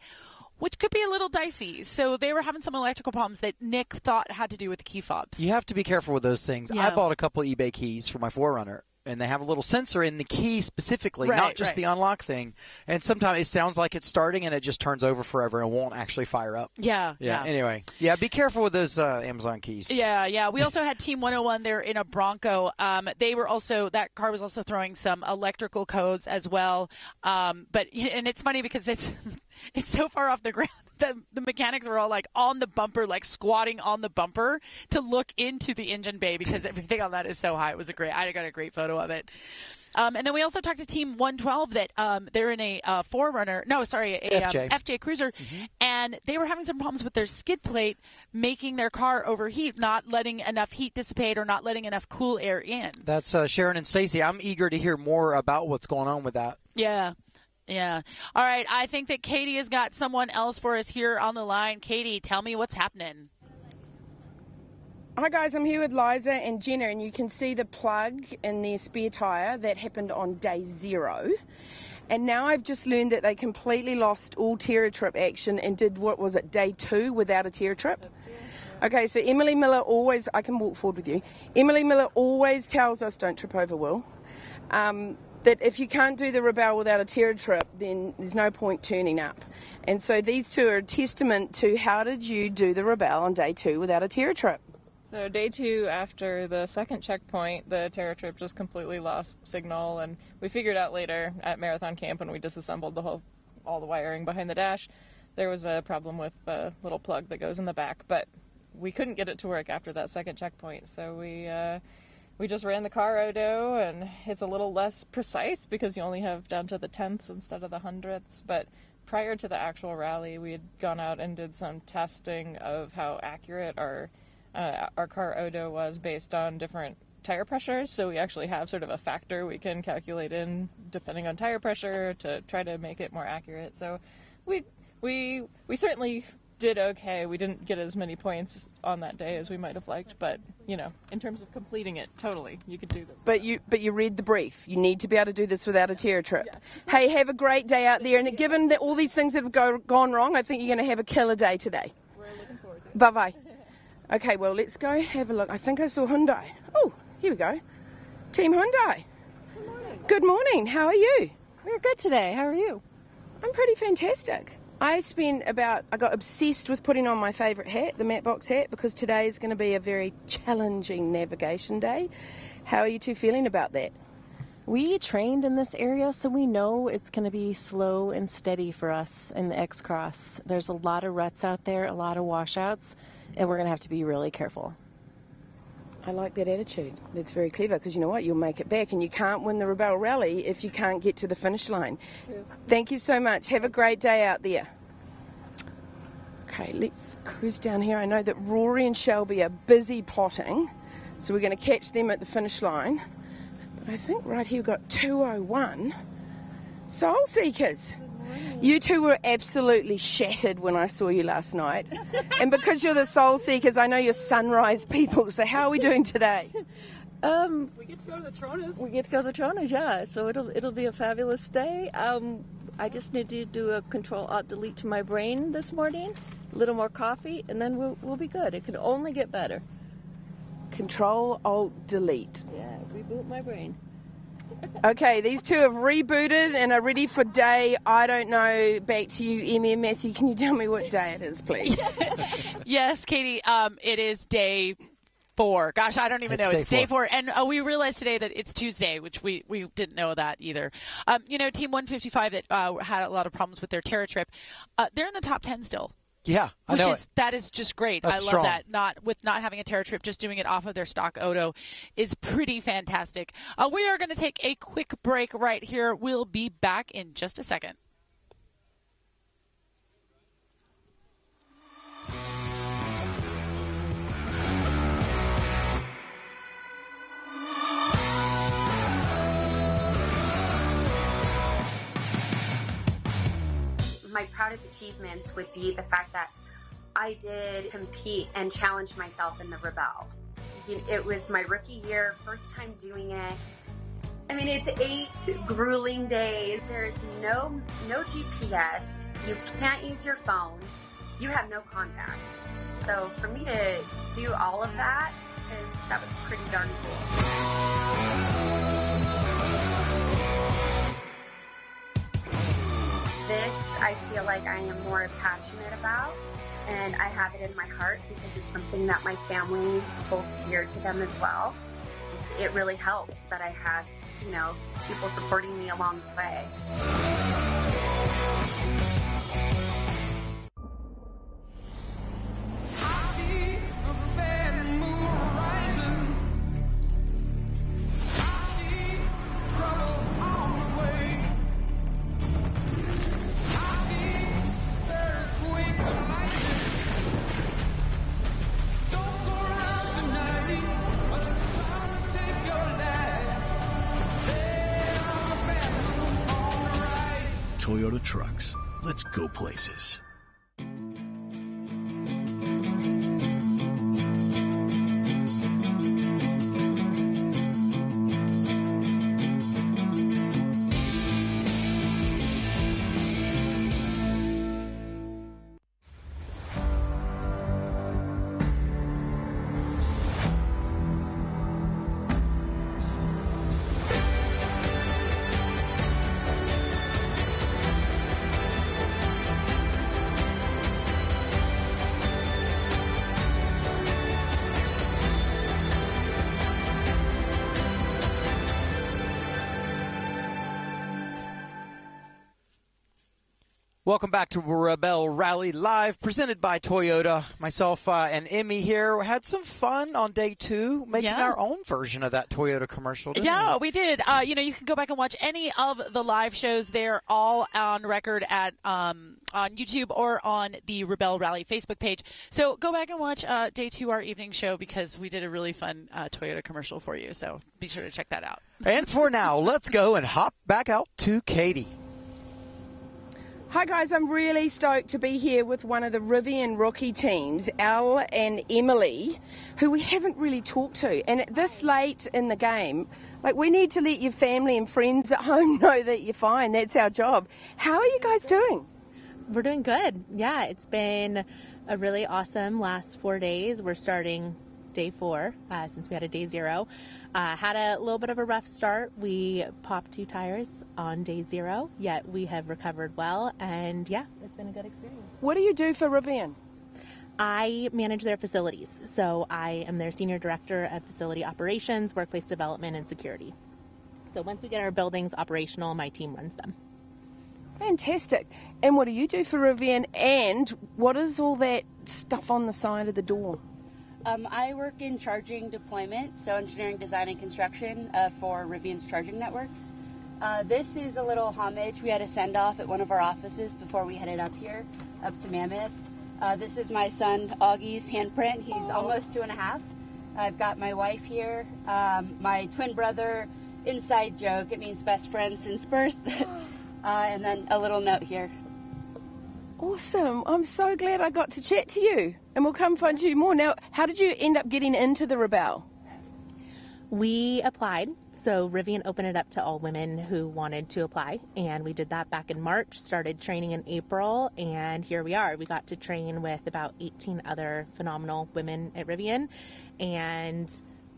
which could be a little dicey. So they were having some electrical problems that Nick thought had to do with the key fobs. You have to be careful with those things. Yeah. I bought a couple eBay keys for my 4Runner. And they have a little sensor in the key specifically, not just the unlock thing. And sometimes it sounds like it's starting and it just turns over forever and won't actually fire up. Yeah. Anyway, be careful with those Amazon keys. Yeah. We also had Team 101 there in a Bronco. That car was also throwing some electrical codes as well. And it's funny because it's so far off the ground. The mechanics were all on the bumper, squatting on the bumper to look into the engine bay because everything on that is so high. I got a great photo of it. And then we also talked to Team 112 that they're in a 4Runner. No, sorry, a FJ Cruiser. Mm-hmm. And they were having some problems with their skid plate, making their car overheat, not letting enough heat dissipate or not letting enough cool air in. That's Sharon and Stacy. I'm eager to hear more about what's going on with that. Yeah. All right. I think that Katie has got someone else for us here on the line. Katie, tell me what's happening. Hi guys, I'm here with Liza and Jenna, and you can see the plug in their spare tyre that happened on day 0. And now I've just learned that they completely lost all terror trip action and did, day 2 without a terror trip. Okay, so Emily Miller always, I can walk forward with you. Emily Miller always tells us don't trip over Will. That if you can't do the Rebelle without a terror trip, then there's no point turning up. And so these two are a testament to how did you do the Rebelle on day 2 without a terror trip? So day 2, after the second checkpoint, the terror trip just completely lost signal, and we figured out later at Marathon Camp when we disassembled all the wiring behind the dash, there was a problem with the little plug that goes in the back, but we couldn't get it to work after that second checkpoint, so we just ran the car odo, and it's a little less precise because you only have down to the tenths instead of the hundredths, but prior to the actual rally, we had gone out and did some testing of how accurate our car odo was based on different tire pressures, so we actually have sort of a factor we can calculate in depending on tire pressure to try to make it more accurate. So we certainly did okay. We didn't get as many points on that day as we might have liked, but in terms of completing it, totally, you could do that. But you read the brief. You need to be able to do this without a terror trip. Yes. Hey, have a great day out there. And given that all these things have gone wrong, I think you're going to have a killer day today. We're looking forward to it. Bye-bye. Okay, well, let's go have a look. I think I saw Hyundai. Oh, here we go. Team Hyundai. Good morning. Good morning. How are you? We're good today. How are you? I'm pretty fantastic. I got obsessed with putting on my favourite hat, the Matbox hat, because today is going to be a very challenging navigation day. How are you two feeling about that? We trained in this area, so we know it's going to be slow and steady for us in the X-Cross. There's a lot of ruts out there, a lot of washouts, and we're going to have to be really careful. I like that attitude. That's very clever, because you know what? You'll make it back, and you can't win the Rebelle Rally if you can't get to the finish line. True. Thank you so much. Have a great day out there. Okay, let's cruise down here. I know that Rory and Shelby are busy plotting, so we're going to catch them at the finish line. But I think right here we've got 2:01. Soul Seekers. You two were absolutely shattered when I saw you last night. And because you're the Soul Seekers, I know you're sunrise people. So how are we doing today? We get to go to the Tronas. We get to go to the Tronas, yeah. So it'll be a fabulous day. I just need to do a Control-Alt-Delete to my brain this morning, a little more coffee, and then we'll be good. It can only get better. Control-Alt-Delete. Yeah, reboot my brain. Okay, these two have rebooted and are ready for day, I don't know, back to you, Emmy and Matthew. Can you tell me what day it is, please? Yes, Katie, it is day 4. Gosh, I don't even know. It's day 4. And we realized today that it's Tuesday, which we didn't know that either. Team 155 that had a lot of problems with their terror trip, they're in the top 10 still. Yeah, I know that is just great. That's I love strong. that. Not having a terror trip, just doing it off of their stock Odo is pretty fantastic. We are going to take a quick break right here. We'll be back in just a second. My proudest achievements would be the fact that I did compete and challenge myself in the Rebelle. It was my rookie year, first time doing it. I mean, it's 8 grueling days. There's no GPS. You can't use your phone. You have no contact. So for me to do all of that was pretty darn cool. This, I feel like I am more passionate about, and I have it in my heart because it's something that my family holds dear to them as well. It really helps that I have, people supporting me along the way. Toyota Trucks. Let's go places. Welcome back to Rebelle Rally Live, presented by Toyota. Myself and Emmy here had some fun on day 2, making our own version of that Toyota commercial. We did. You can go back and watch any of the live shows. They're all on record at on YouTube or on the Rebelle Rally Facebook page. So go back and watch day 2, our evening show, because we did a really fun Toyota commercial for you. So be sure to check that out. And for now, let's go and hop back out to Katie. Hi guys, I'm really stoked to be here with one of the Rivian rookie teams, Al and Emily, who we haven't really talked to. And this late in the game, we need to let your family and friends at home know that you're fine. That's our job. How are you guys doing? We're doing good. Yeah, it's been a really awesome last 4 days. We're starting day 4 since we had a day 0. Had a little bit of a rough start. We popped 2 tires on day 0, yet we have recovered well, and yeah, it's been a good experience. What do you do for Rivian? I manage their facilities, so I am their Senior Director of Facility Operations, Workplace Development, and Security. So once we get our buildings operational, my team runs them. Fantastic. And what do you do for Rivian, and what is all that stuff on the side of the door? I work in charging deployment, so engineering, design, and construction for Rivian's charging networks. This is a little homage. We had a send-off at one of our offices before we headed up here, up to Mammoth. This is my son, Augie's handprint. He's almost 2.5. I've got my wife here, my twin brother, inside joke. It means best friend since birth. And then a little note here. Awesome. I'm so glad I got to chat to you, and we'll come find you more. Now, how did you end up getting into the Rebelle? We applied. So Rivian opened it up to all women who wanted to apply, and we did that back in March, started training in April, and here we are. We got to train with about 18 other phenomenal women at Rivian, and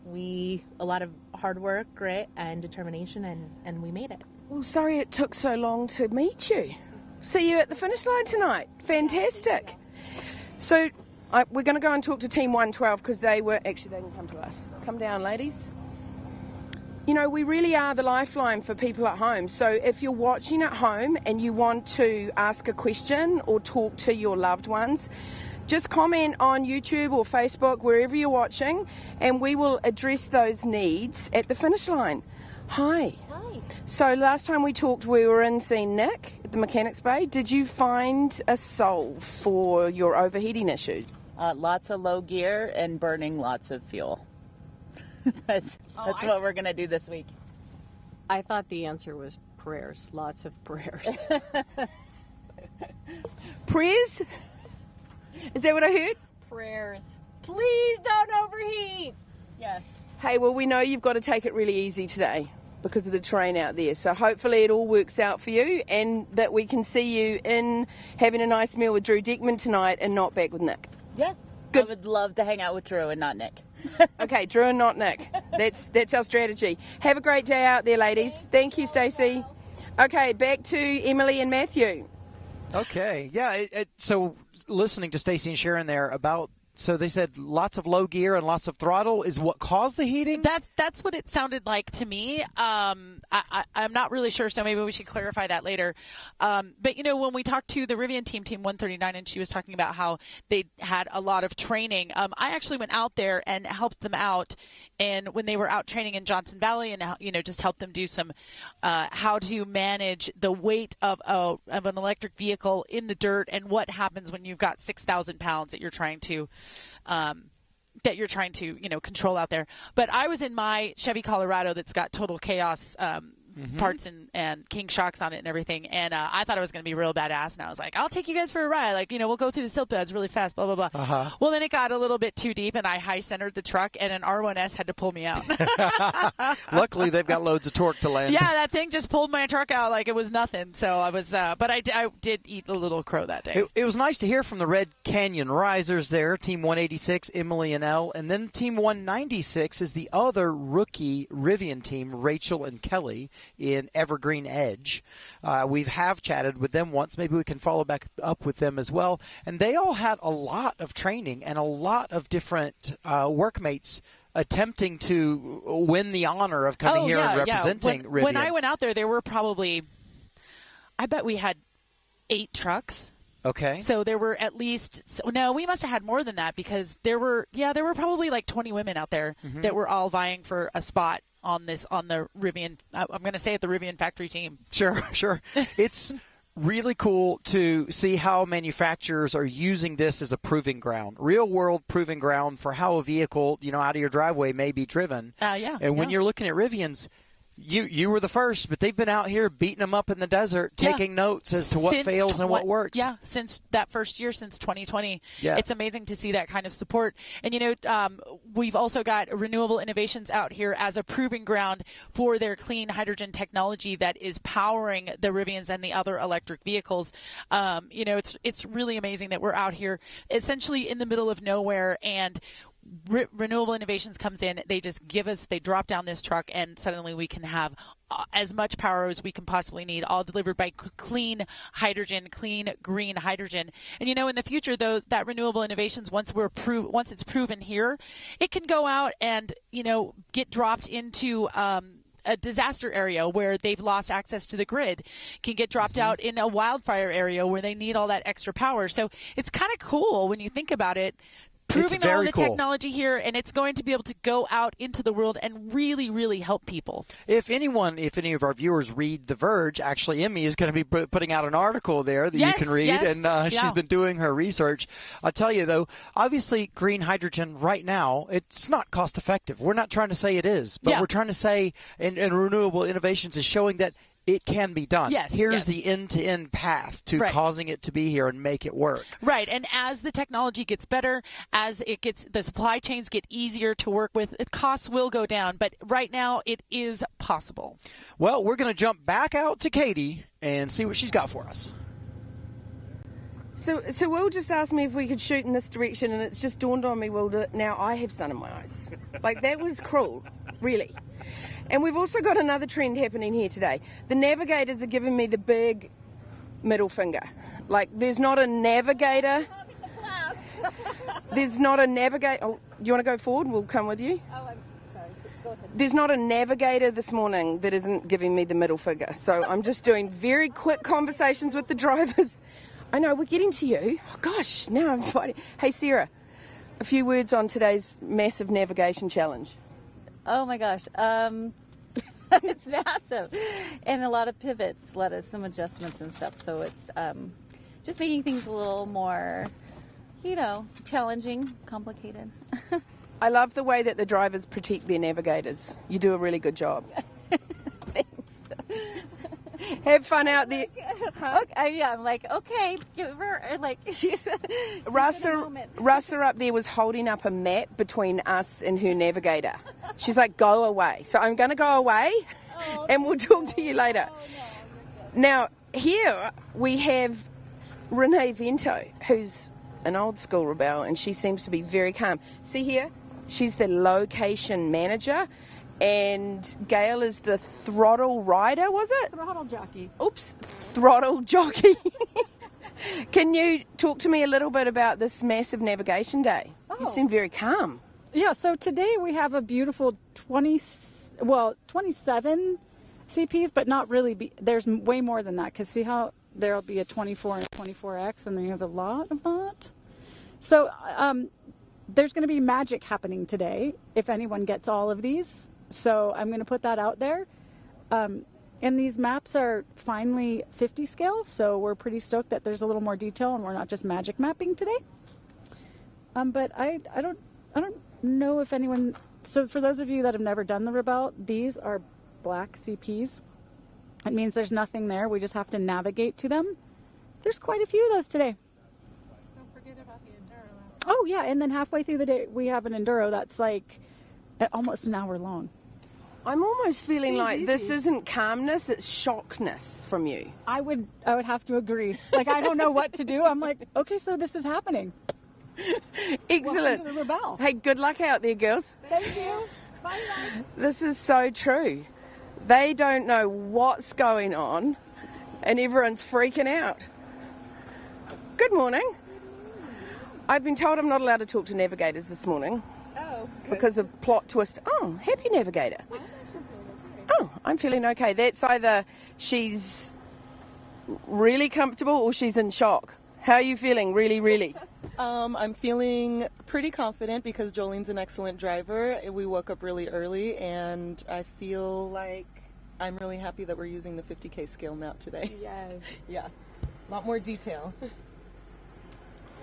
a lot of hard work, grit, and determination, and we made it. Well, sorry it took so long to meet you. See you at the finish line tonight. Fantastic. So we're going to go and talk to Team 112 because they can come to us. Come down, ladies. You know, we really are the lifeline for people at home. So if you're watching at home and you want to ask a question or talk to your loved ones, just comment on YouTube or Facebook, wherever you're watching, and we will address those needs at the finish line. Hi. Hi. So last time we talked, we were in seeing Nick at the Mechanics Bay. Did you find a solve for your overheating issues? Lots of low gear and burning lots of fuel. That's what we're going to do this week. I thought the answer was prayers. Lots of prayers. Prayers? Is that what I heard? Prayers. Please don't overheat. Yes. Hey, well, we know you've got to take it really easy today because of the terrain out there. So hopefully it all works out for you and that we can see you in having a nice meal with Drew Dickman tonight and not back with Nick. Yeah. Good. I would love to hang out with Drew and not Nick. Okay, Drew and not Nick. That's our strategy. Have a great day out there, ladies. Thank you, Stacey. Okay, back to Emily and Matthew. Okay, yeah. So listening to Stacey and Sharon there about. So they said lots of low gear and lots of throttle is what caused the heating? That's what it sounded like to me. I'm not really sure, so maybe we should clarify that later. But, you know, when we talked to the Rivian team, Team 139, and she was talking about how they had a lot of training, I actually went out there and helped them out and when they were out training in Johnson Valley and, you know, just helped them do some how to manage the weight of an electric vehicle in the dirt and what happens when you've got 6,000 pounds that you're trying to you know, control out there. But I was in my Chevy Colorado that's got total chaos parts and king shocks on it and everything. And I thought it was going to be real badass. And I was like, I'll take you guys for a ride. Like, you know, we'll go through the silt beds really fast, blah, blah, blah. Well, then it got a little bit too deep and I high centered the truck and an R1S had to pull me out. Luckily, they've got loads of torque to land. Yeah, that thing just pulled my truck out like it was nothing. So I was, but I did eat a little crow that day. It was nice to hear from the Red Canyon Risers there, Team 186, Emily and Elle. And then Team 196 is the other rookie Rivian team, Rachel and Kelly, in Evergreen Edge. We have chatted with them once. Maybe we can follow back up with them as well. And they all had a lot of training and a lot of different workmates attempting to win the honor of coming here and representing Rivian. When I went out there, there were probably, I bet we had 8 trucks. Okay. So there were at least no, we must have had more than that because there were probably like 20 women out there that were all vying for a spot on the Rivian. I'm going to say it, the Rivian factory team. Sure. It's really cool to see how manufacturers are using this as a proving ground, real world proving ground for how a vehicle, out of your driveway may be driven. And when you're looking at Rivians, you were the first, but they've been out here beating them up in the desert, taking notes as to what fails and what works. Yeah, since that first year, since 2020. Yeah. It's amazing to see that kind of support. And, we've also got Renewable Innovations out here as a proving ground for their clean hydrogen technology that is powering the Rivians and the other electric vehicles. It's really amazing that we're out here essentially in the middle of nowhere, and Renewable Innovations comes in, they drop down this truck, and suddenly we can have as much power as we can possibly need, all delivered by clean hydrogen, clean green hydrogen. And in the future, that Renewable Innovations, once it's proven here, it can go out and get dropped into a disaster area where they've lost access to the grid, can get dropped out in a wildfire area where they need all that extra power. So it's kind of cool when you think about it. Proving all the technology here, and it's going to be able to go out into the world and really, really help people. If any of our viewers read The Verge, actually Emmy is going to be putting out an article there that you can read, and she's been doing her research. I'll tell you, though, obviously green hydrogen right now, it's not cost effective. We're not trying to say it is, but we're trying to say, and Renewable Innovations is showing that it can be done. Here's the end-to-end path to causing it to be here and make it work. Right, and as the technology gets better, the supply chains get easier to work with, costs will go down. But right now, it is possible. Well, we're going to jump back out to Katie and see what she's got for us. So Will just asked me if we could shoot in this direction, and it's just dawned on me, Will, that now I have sun in my eyes. That was cruel, really. And we've also got another trend happening here today. The navigators are giving me the big middle finger. There's not a navigator. There's not a navigator. Oh, you want to go forward? We'll come with you. Oh, I'm sorry. Go ahead. There's not a navigator this morning that isn't giving me the middle finger. So I'm just doing very quick conversations with the drivers. I know, we're getting to you. Oh, gosh, now I'm fighting. Hey, Sarah, a few words on today's massive navigation challenge. Oh my gosh, it's massive, and a lot of pivots, some adjustments and stuff. So it's just making things a little more, challenging, complicated. I love the way that the drivers protect their navigators. You do a really good job. Thanks. Have fun out there. Okay, I'm okay, give her, she's Russa up there was holding up a map between us and her navigator. She's like, go away. So I'm going to go away, and we'll talk to you later. Now, here we have Renee Vento, who's an old school Rebelle, and she seems to be very calm. See here? She's the location manager. And Gail is the throttle rider, was it? Throttle jockey. Oops, throttle jockey. Can you talk to me a little bit about this massive navigation day? You seem very calm. Yeah, so today we have a beautiful 27 CPs, but not really. There's way more than that, because see how there'll be a 24 and 24X, and then you have a lot of that. So there's going to be magic happening today if anyone gets all of these. So I'm going to put that out there. And these maps are finally 50 scale, so we're pretty stoked that there's a little more detail and we're not just magic mapping today. But I don't know if anyone. So for those of you that have never done the Rebelle, these are black CPs. It means there's nothing there. We just have to navigate to them. There's quite a few of those today. Don't forget about the Enduro. Oh yeah, and then halfway through the day we have an Enduro that's almost an hour long. I'm almost feeling like this isn't calmness, it's shockness from you. I would have to agree. I don't know what to do. I'm like, okay, so this is happening. Excellent. Welcome to the Rebelle. Hey, good luck out there, girls. Thank you. Bye. This is so true. They don't know what's going on, and everyone's freaking out. Good morning. I've been told I'm not allowed to talk to navigators this morning. Oh, good. Because of plot twist. Oh, happy navigator. Oh, I'm feeling okay. That's either she's really comfortable, or she's in shock? How are you feeling? Really, really? I'm feeling pretty confident because Jolene's an excellent driver. We woke up really early, and I feel like I'm really happy that we're using the 50K scale map today. Yes. Yeah. A lot more detail.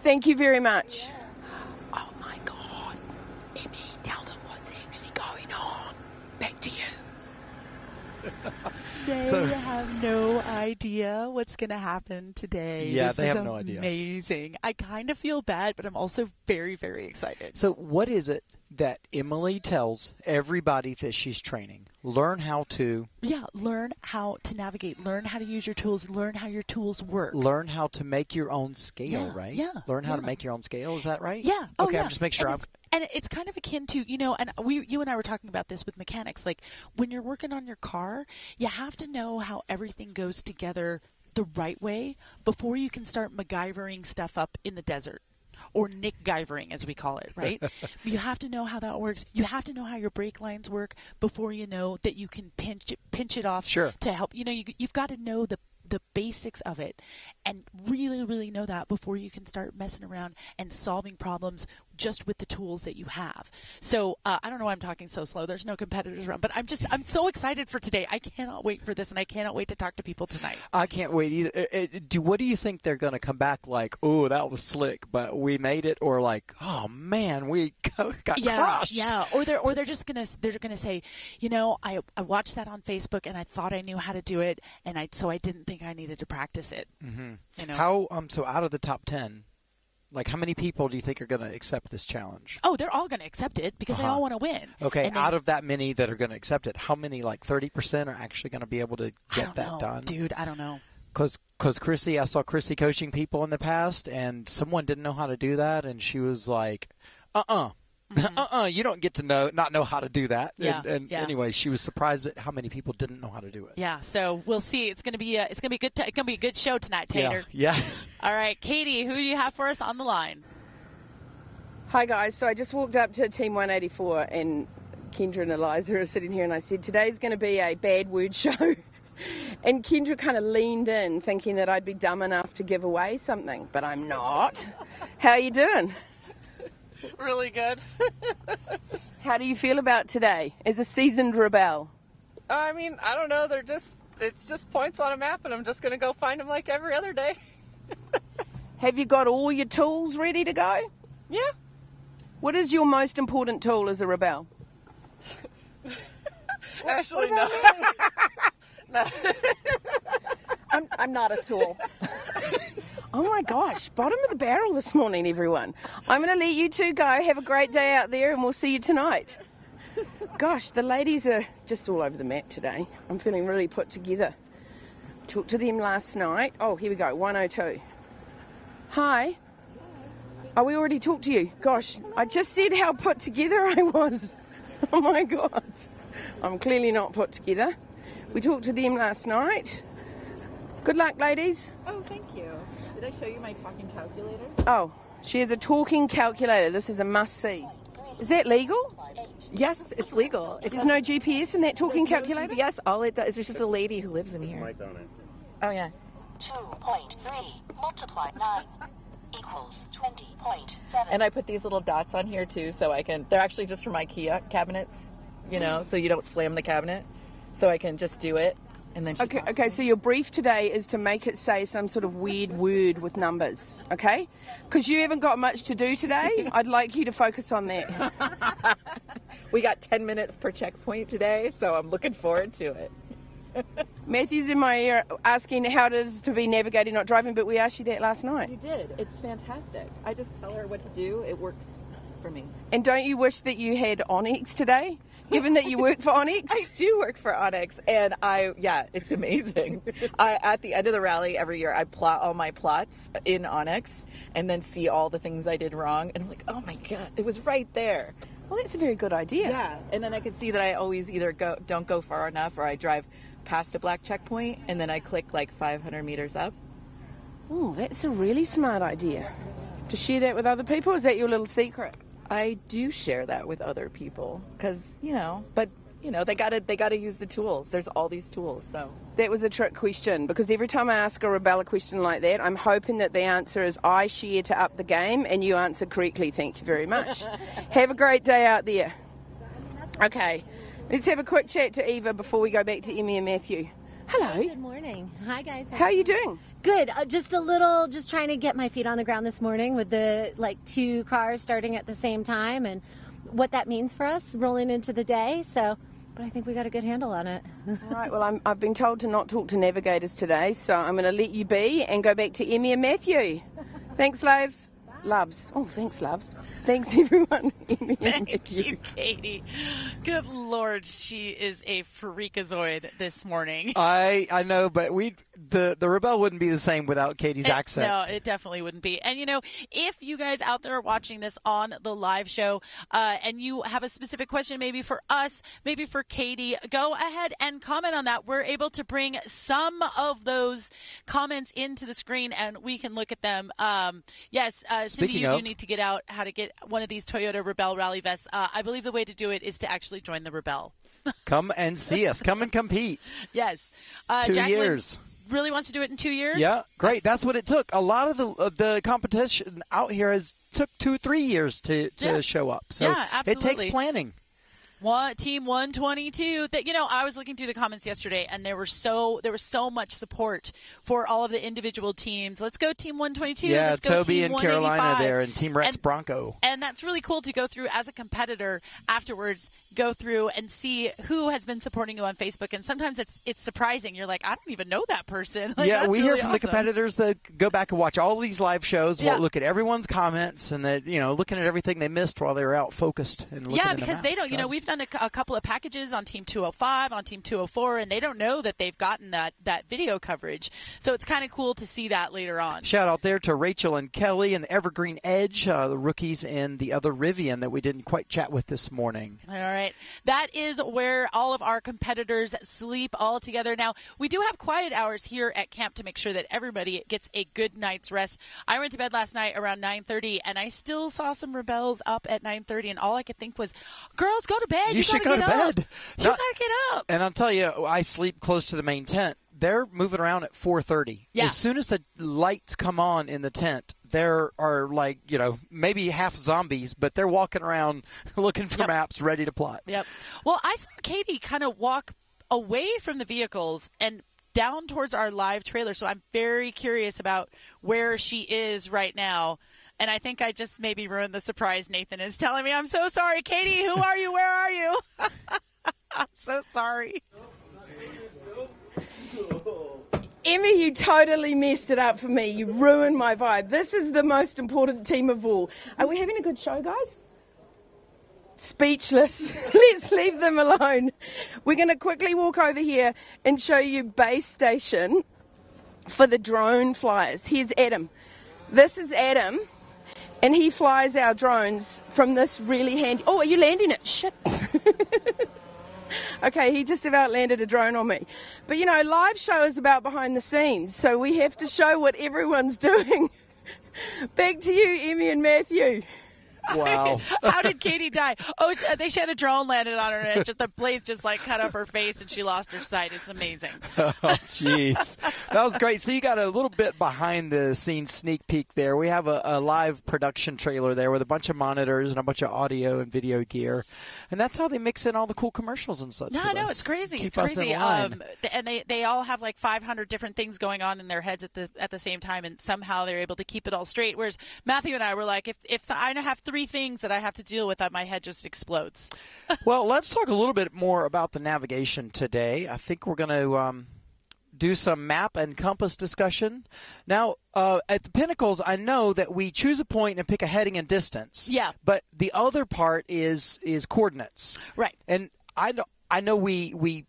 Thank you very much. Yeah. Oh my God. Emmy, tell them what's actually going on. Back to you. They have no idea what's going to happen today. Yeah, this they is have no idea. Amazing. I kind of feel bad, but I'm also very, very excited. So what is it that Emily tells everybody that she's training? Learn how to... Yeah, learn how to navigate. Learn how to use your tools. Learn how your tools work. Learn how to make your own scale, Yeah, right? yeah, Learn how to yeah. make your own scale. Is that right? Yeah. Okay, yeah. I'm just making sure And it's kind of akin to, and you and I were talking about this with mechanics. Like when you're working on your car, you have to know how everything goes together the right way before you can start MacGyvering stuff up in the desert. Or Nick-Guyvering, as we call it, right? You have to know how that works. You have to know how your brake lines work before you know that you can pinch it off to help. You've got to know the basics of it and really, really know that before you can start messing around and solving problems just with the tools that you have. So I don't know why I'm talking so slow. There's no competitors around, but I'm so excited for today. I cannot wait for this, and I cannot wait to talk to people tonight. I can't wait either. What do you think they're going to come back like, oh, that was slick, but we made it, or like, oh man, we got crushed? Yeah, or they're just gonna say, I watched that on Facebook and I thought I knew how to do it, and so I didn't think I needed to practice it. Mm-hmm. How so out of the top 10, like how many people do you think are going to accept this challenge? Oh, they're all going to accept it because they all want to win. Okay, out of that many that are going to accept it, how many, like 30%, are actually going to be able to get that done? Dude, I don't know. Because Chrissy, I saw Chrissy coaching people in the past, and someone didn't know how to do that, and she was like, you don't get to not know how to do that. Yeah, and anyway, she was surprised at how many people didn't know how to do it. Yeah, so we'll see. It's gonna be a good show tonight, Tater. Yeah. All right, Katie, who do you have for us on the line? Hi guys, so I just walked up to Team 184 and Kendra and Eliza are sitting here, and I said today's going to be a bad word show. And Kendra kind of leaned in thinking that I'd be dumb enough to give away something, but I'm not. How are you doing? Really good. How do you feel about today as a seasoned Rebelle? I mean, I don't know. It's just points on a map, and I'm just going to go find them like every other day. Have you got all your tools ready to go? Yeah. What is your most important tool as a Rebelle? Actually, no. No. I'm not a tool. Oh my gosh, bottom of the barrel this morning, everyone. I'm going to let you two go. Have a great day out there, and we'll see you tonight. Gosh, the ladies are just all over the map today. I'm feeling really put together. Talked to them last night. Oh, here we go, 102. Hi. Oh, we already talked to you. Gosh, I just said how put together I was. Oh my God. I'm clearly not put together. We talked to them last night. Good luck, ladies. Oh, thank you. Did I show you my talking calculator? Oh, she has a talking calculator. This is a must-see. Is that legal? Yes, it's legal. There's no GPS in that talking calculator? Yes, all it does is just a lady who lives in here. Mic on it. Oh, yeah. 2.3 multiply 9 equals 20.7. And I put these little dots on here, too, so I can... They're actually just from IKEA cabinets, so you don't slam the cabinet. So I can just do it. And then Okay, so your brief today is to make it say some sort of weird word with numbers, okay? Because you haven't got much to do today. I'd like you to focus on that. We got 10 minutes per checkpoint today, so I'm looking forward to it. Matthew's in my ear asking how it is to be navigating, not driving, but we asked you that last night. You did. It's fantastic. I just tell her what to do. It works for me. And don't you wish that you had Onyx today? Given that you work for Onyx? I do work for Onyx, and it's amazing. At the end of the rally every year, I plot all my plots in Onyx and then see all the things I did wrong, and I'm like, oh my God, it was right there. Well, that's a very good idea. Yeah, and then I can see that I always either don't go far enough, or I drive past a black checkpoint, and then I click like 500 meters up. Oh, that's a really smart idea. To share that with other people, is that your little secret? I do share that with other people because, but they gotta use the tools. There's all these tools. So that was a trick question, because every time I ask a Rebelle a question like that, I'm hoping that the answer is I share to up the game, and you answered correctly. Thank you very much. Have a great day out there. Okay, let's have a quick chat to Eva before we go back to Emmy and Matthew. Hello. Good morning. Hi, guys. How are you doing? Good. Just trying to get my feet on the ground this morning with the 2 cars starting at the same time and what that means for us rolling into the day. So, but I think we got a good handle on it. All right. Well, I've been told to not talk to navigators today, so I'm going to let you be and go back to Emmy and Matthew. Thanks, Loves. Loves. Oh, thanks, Loves. Thanks, everyone. Thank you, Katie. Good Lord, she is a freakazoid this morning. I know, but the Rebelle wouldn't be the same without Katie's accent. No, it definitely wouldn't be. And, if you guys out there are watching this on the live show and you have a specific question maybe for us, maybe for Katie, go ahead and comment on that. We're able to bring some of those comments into the screen and we can look at them. Yes, Cindy, you do need to get out how to get one of these Toyota Rebelle Rally vests. I believe the way to do it is to actually join the Rebelle. Come and see us. Come and compete. Yes. 2 Jacqueline years. Really wants to do it in 2 years? Yeah, great. That's what it took. A lot of the competition out here took 2-3 years to show up. So absolutely. It takes planning. Team 122. That I was looking through the comments yesterday, and there was so much support for all of the individual teams. Let's go Team 122. Yeah, Let's go Toby Team and Carolina 185. there, and Team Rex Bronco. And that's really cool to go through as a competitor afterwards. Go through and see who has been supporting you on Facebook, and sometimes it's surprising. You're like, I don't even know that person. Yeah, we hear really from awesome. the competitors that go back and watch all these live shows. Yeah. We'll look at everyone's comments and that looking at everything they missed while they were out focused and looking at the because they maps. don't. We've done a couple of packages on Team 205, on Team 204, and they don't know that they've gotten that video coverage. So it's kind of cool to see that later on. Shout out there to Rachel and Kelly and the Evergreen Edge, the rookies in the other Rivian that we didn't quite chat with this morning. All right. That is where all of our competitors sleep all together. Now, we do have quiet hours here at camp to make sure that everybody gets a good night's rest. I went to bed last night around 9:30, and I still saw some Rebelles up at 9:30, and all I could think was, girls, go to bed. You should go to bed. You got to get up. And I'll tell you, I sleep close to the main tent. They're moving around at 4:30. Yeah. As soon as the lights come on in the tent, there are maybe half zombies, but they're walking around looking for maps, ready to plot. Yep. Well, I saw Katie kind of walk away from the vehicles and down towards our live trailer, so I'm very curious about where she is right now. And I think I just maybe ruined the surprise Nathan is telling me. I'm so sorry. Katie, who are you? Where are you? I'm so sorry. Emmy, you totally messed it up for me. You ruined my vibe. This is the most important team of all. Are we having a good show, guys? Speechless. Let's leave them alone. We're going to quickly walk over here and show you base station for the drone flyers. Here's Adam. This is Adam, and he flies our drones from this really handy... Oh, are you landing it? Shit. Okay, he just about landed a drone on me. But, live show is about behind the scenes, so we have to show what everyone's doing. Back to you, Emmy and Matthew. Wow. How did Katie die? Oh, she had a drone landed on her, and the blades just cut up her face, and she lost her sight. It's amazing. Oh, jeez. That was great. So you got a little bit behind the scenes sneak peek there. We have a live production trailer there with a bunch of monitors and a bunch of audio and video gear. And that's how they mix in all the cool commercials and such. No, I know. It's crazy. Keep it's us crazy. in line. And they all have 500 different things going on in their heads at the same time, and somehow they're able to keep it all straight. Whereas Matthew and I were like, if I have 3 things that I have to deal with, my head just explodes. Well, let's talk a little bit more about the navigation today. I think we're going to do some map and compass discussion. Now, at the Pinnacles, I know that we choose a point and pick a heading and distance. Yeah. But the other part is coordinates. Right. And I know we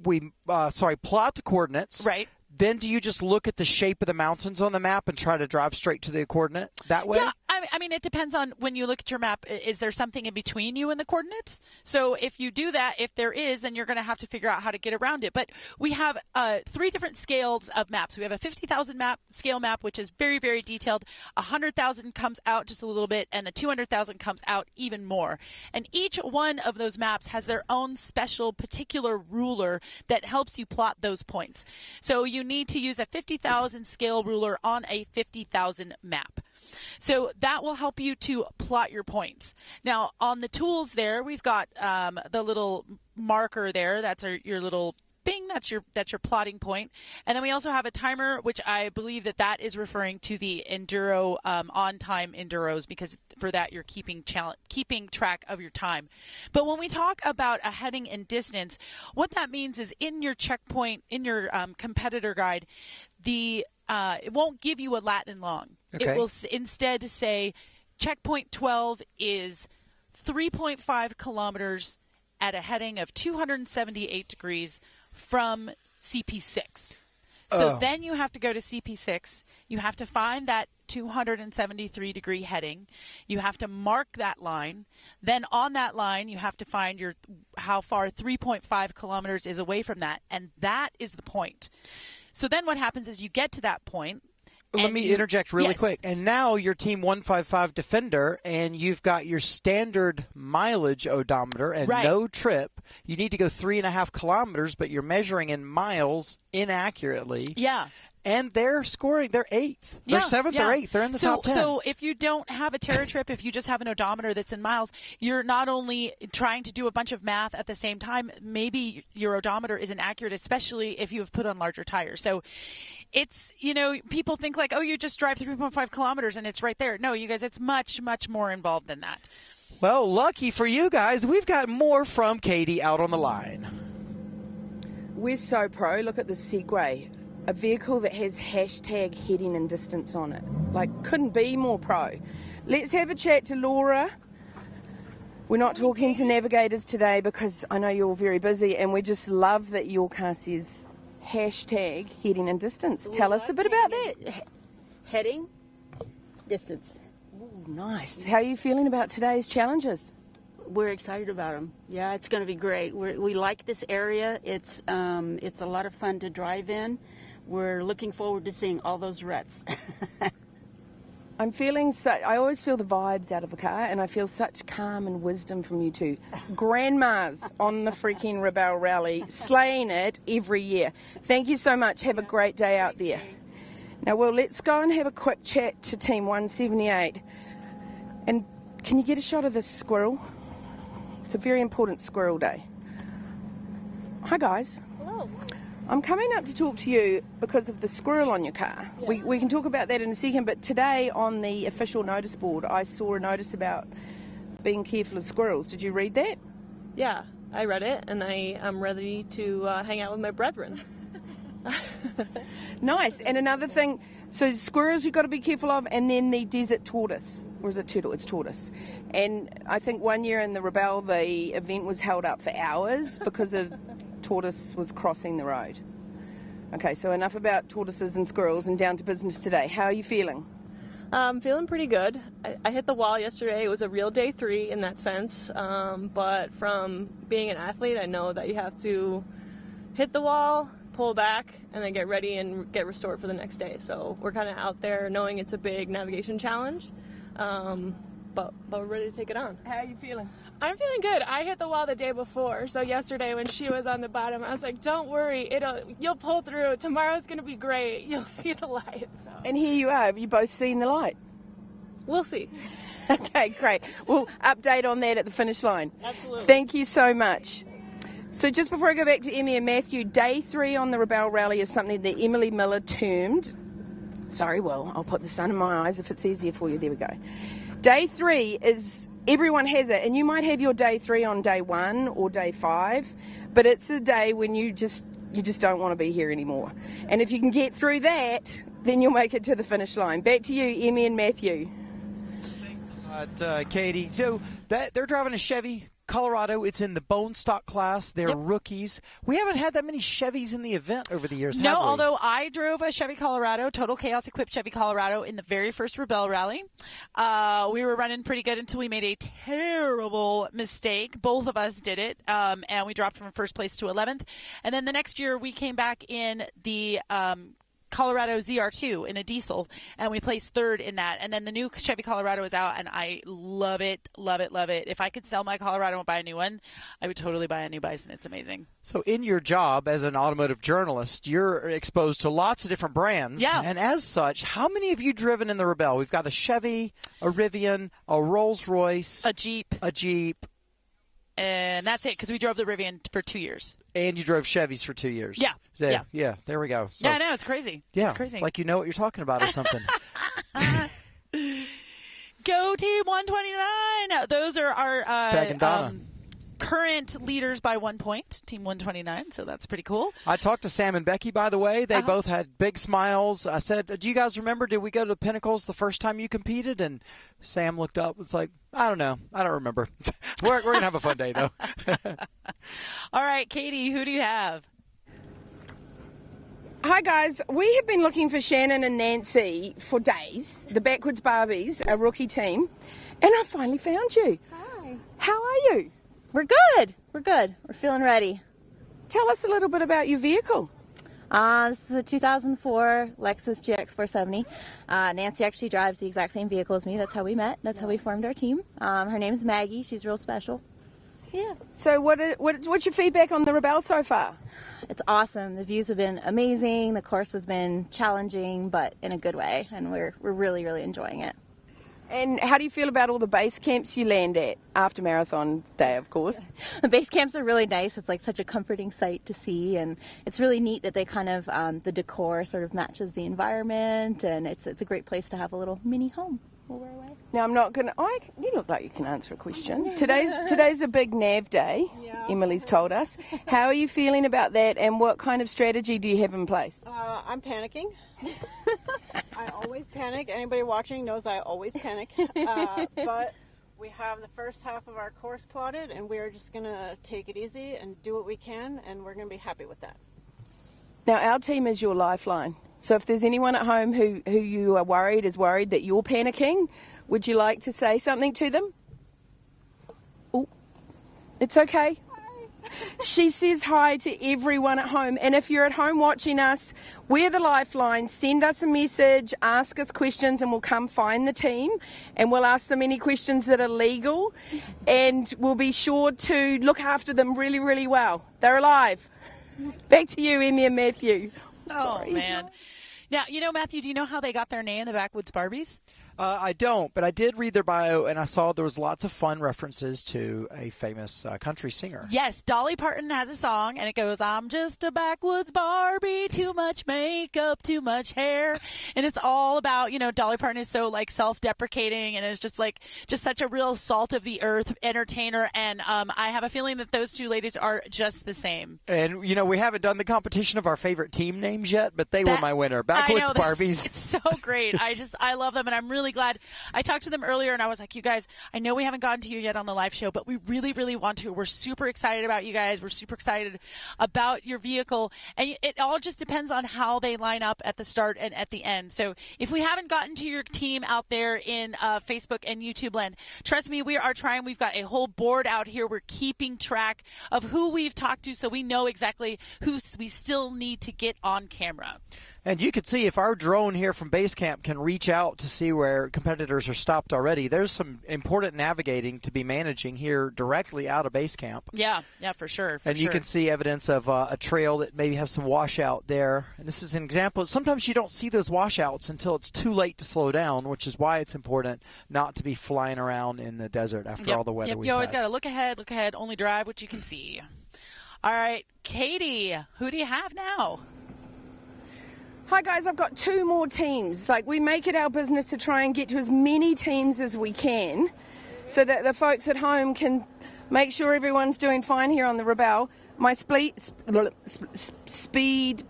plot the coordinates. Right. Then do you just look at the shape of the mountains on the map and try to drive straight to the coordinate that way? Yeah, I mean, it depends on when you look at your map. Is there something in between you and the coordinates? So if you do that, if there is, then you're going to have to figure out how to get around it. But we have 3 different scales of maps. We have a 50,000 scale map, which is very, very detailed. 100,000 comes out just a little bit, and the 200,000 comes out even more. And each one of those maps has their own special particular ruler that helps you plot those points. So you need to use a 50,000 scale ruler on a 50,000 map. So that will help you to plot your points. Now, on the tools there, we've got the little marker there. That's your little bing. That's your plotting point. And then we also have a timer, which I believe that is referring to the enduro on-time enduros, because for that you're keeping track of your time. But when we talk about a heading and distance, what that means is in your checkpoint, in your competitor guide, it won't give you a lat and long. Okay. It will instead say checkpoint 12 is 3.5 kilometers at a heading of 278 degrees from CP6. So then you have to go to CP6. You have to find that 273 degree heading. You have to mark that line. Then on that line, you have to find how far 3.5 kilometers is away from that. And that is the point. So then what happens is you get to that point. Let me interject really quick. And now you're Team 155 Defender, and you've got your standard mileage odometer and no trip. You need to go 3.5 kilometers, but you're measuring in miles inaccurately. Yeah. And they're scoring. They're 8th. They're 7th or 8th. They're in the top 10. So if you don't have a TerraTrip, if you just have an odometer that's in miles, you're not only trying to do a bunch of math at the same time, maybe your odometer isn't accurate, especially if you have put on larger tires. So it's, people think like, oh, you just drive 3.5 kilometers and it's right there. No, you guys, it's much, much more involved than that. Well, lucky for you guys, we've got more from Katie out on the line. We're so pro. Look at the Segway. A vehicle that has hashtag heading and distance on it. Like, couldn't be more pro. Let's have a chat to Laura. We're not talking to navigators today because I know you're all very busy, and we just love that your car says hashtag heading and distance. Tell us a bit about that. Heading, distance. Ooh, nice. How are you feeling about today's challenges? We're excited about them. Yeah, it's going to be great. We like this area. It's a lot of fun to drive in. We're looking forward to seeing all those ruts. I always feel the vibes out of the car, and I feel such calm and wisdom from you two. Grandmas on the freaking Rebelle Rally, slaying it every year. Thank you so much. Have a great day out there. Now, well, let's go and have a quick chat to Team 178. And can you get a shot of this squirrel? It's a very important squirrel day. Hi, guys. Hello. I'm coming up to talk to you because of the squirrel on your car. Yeah. We can talk about that in a second, but today on the official notice board, I saw a notice about being careful of squirrels. Did you read that? Yeah, I read it, and I am ready to hang out with my brethren. Nice. And another thing, so squirrels you've got to be careful of, and then the desert tortoise. Or is it turtle? It's tortoise. And I think one year in the Rebelle, the event was held up for hours because a tortoise was crossing the road. Okay, so enough about tortoises and squirrels and down to business today. How are you feeling? I'm feeling pretty good. I hit the wall yesterday. It was a real day 3 in that sense. But from being an athlete, I know that you have to hit the wall, pull back, and then get ready and get restored for the next day. So we're kind of out there knowing it's a big navigation challenge. But we're ready to take it on. How are you feeling? I'm feeling good. I hit the wall the day before, so yesterday when she was on the bottom, I was like, "Don't worry, you'll pull through. Tomorrow's gonna be great. You'll see the light." So. And here you are. Have you both seen the light? We'll see. Okay, great. We'll update on that at the finish line. Absolutely. Thank you so much. So just before I go back to Emmy and Matthew, day 3 on the Rebelle Rally is something that Emily Miller termed. Sorry, well, I'll put the sun in my eyes if it's easier for you. There we go. Day 3 is, everyone has it, and you might have your day 3 on day 1 or day 5, but it's a day when you just don't want to be here anymore. And if you can get through that, then you'll make it to the finish line. Back to you, Emmy and Matthew. Katie. So they're driving a Chevy Colorado, it's in the bone stock class. They're rookies. We haven't had that many Chevys in the event over the years, No, have we? although I drove a Chevy Colorado, Total Chaos equipped Chevy Colorado in the very first Rebelle rally. We were running pretty good until we made a terrible mistake. Both of us did it, and we dropped from first place to 11th. And then the next year we came back in the Colorado ZR2 in a diesel, and we placed third in that. And then the new Chevy Colorado is out, and I love it, love it, love it. If I could sell my Colorado and buy a new one, I would totally buy a new Bison. It's amazing. So in your job as an automotive journalist, you're exposed to lots of different brands. Yeah. And as such, how many have you driven in the Rebelle? We've got a Chevy, a Rivian, a Rolls-Royce, a Jeep. And that's it, because we drove the Rivian for 2 years. And you drove Chevys for 2 years. Yeah. Yeah, there we go. So, yeah, I know. It's crazy. Yeah, it's crazy. It's like you know what you're talking about or something. Go Team 129. Those are Peg and Donna. Current leaders by 1 point, Team 129, so that's pretty cool. I talked to Sam and Becky, by the way. They both had big smiles. I said, do you guys remember, did we go to the Pinnacles the first time you competed? And Sam looked up and was like, I don't know. I don't remember. We're going to have a fun day, though. All right, Katie, who do you have? Hi guys, we have been looking for Shannon and Nancy for days, the Backwards Barbies, a rookie team, and I finally found you. Hi. How are you? We're good. We're good. We're feeling ready. Tell us a little bit about your vehicle. This is a 2004 Lexus GX 470. Nancy actually drives the exact same vehicle as me. That's how we met. That's how we formed our team. Her name's Maggie. She's real special. Yeah. So what's your feedback on the Rebelle so far? It's awesome. The views have been amazing. The course has been challenging, but in a good way, and we're really, really enjoying it. And how do you feel about all the base camps you land at after marathon day, of course? The base camps are really nice. It's like such a comforting sight to see, and it's really neat that they kind of, the decor sort of matches the environment, and it's a great place to have a little mini home while we're away. Now, I'm not going to, you look like you can answer a question. Today's a big NAV day, Emily's told us. How are you feeling about that, and what kind of strategy do you have in place? I'm panicking. I always panic. Anybody watching knows I always panic. But we have the first half of our course plotted, and we're just going to take it easy and do what we can, and we're going to be happy with that. Now, our team is your lifeline. So if there's anyone at home who you are worried that you're panicking, would you like to say something to them? Oh, it's okay. She says hi to everyone at home, and if you're at home watching us, we're the lifeline. Send us a message, ask us questions, and we'll come find the team, and we'll ask them any questions that are legal, and we'll be sure to look after them really, really well. They're alive. Back to you, Emmy and Matthew. Sorry. Man. Now, Matthew, do you know how they got their name, the Backwoods Barbies? I don't, but I did read their bio, and I saw there was lots of fun references to a famous country singer. Yes, Dolly Parton has a song, and it goes, I'm just a backwoods Barbie, too much makeup, too much hair. And it's all about, Dolly Parton is so, self-deprecating, and is just such a real salt-of-the-earth entertainer, and I have a feeling that those two ladies are just the same. And, we haven't done the competition of our favorite team names yet, but they were my winner. Backwoods Barbies. It's so great. I love them, and I'm really glad. I talked to them earlier, and I was like, you guys, I know we haven't gotten to you yet on the live show, but we really, really want to. We're super excited about you guys. We're super excited about your vehicle, and it all just depends on how they line up at the start and at the end. So if we haven't gotten to your team out there in Facebook and YouTube land, trust me, we are trying. We've got a whole board out here. We're keeping track of who we've talked to, so we know exactly who we still need to get on camera. And you can see if our drone here from base camp can reach out to see where competitors are stopped already. There's some important navigating to be managing here directly out of base camp. Yeah, for sure. And you can see evidence of a trail that maybe has some washout there. And this is an example. Sometimes you don't see those washouts until it's too late to slow down, which is why it's important not to be flying around in the desert after all the weather we've had. You always got to look ahead, only drive what you can see. All right, Katie, who do you have now? Hi guys, I've got 2 more teams. We make it our business to try and get to as many teams as we can so that the folks at home can make sure everyone's doing fine here on the Rebelle. My speed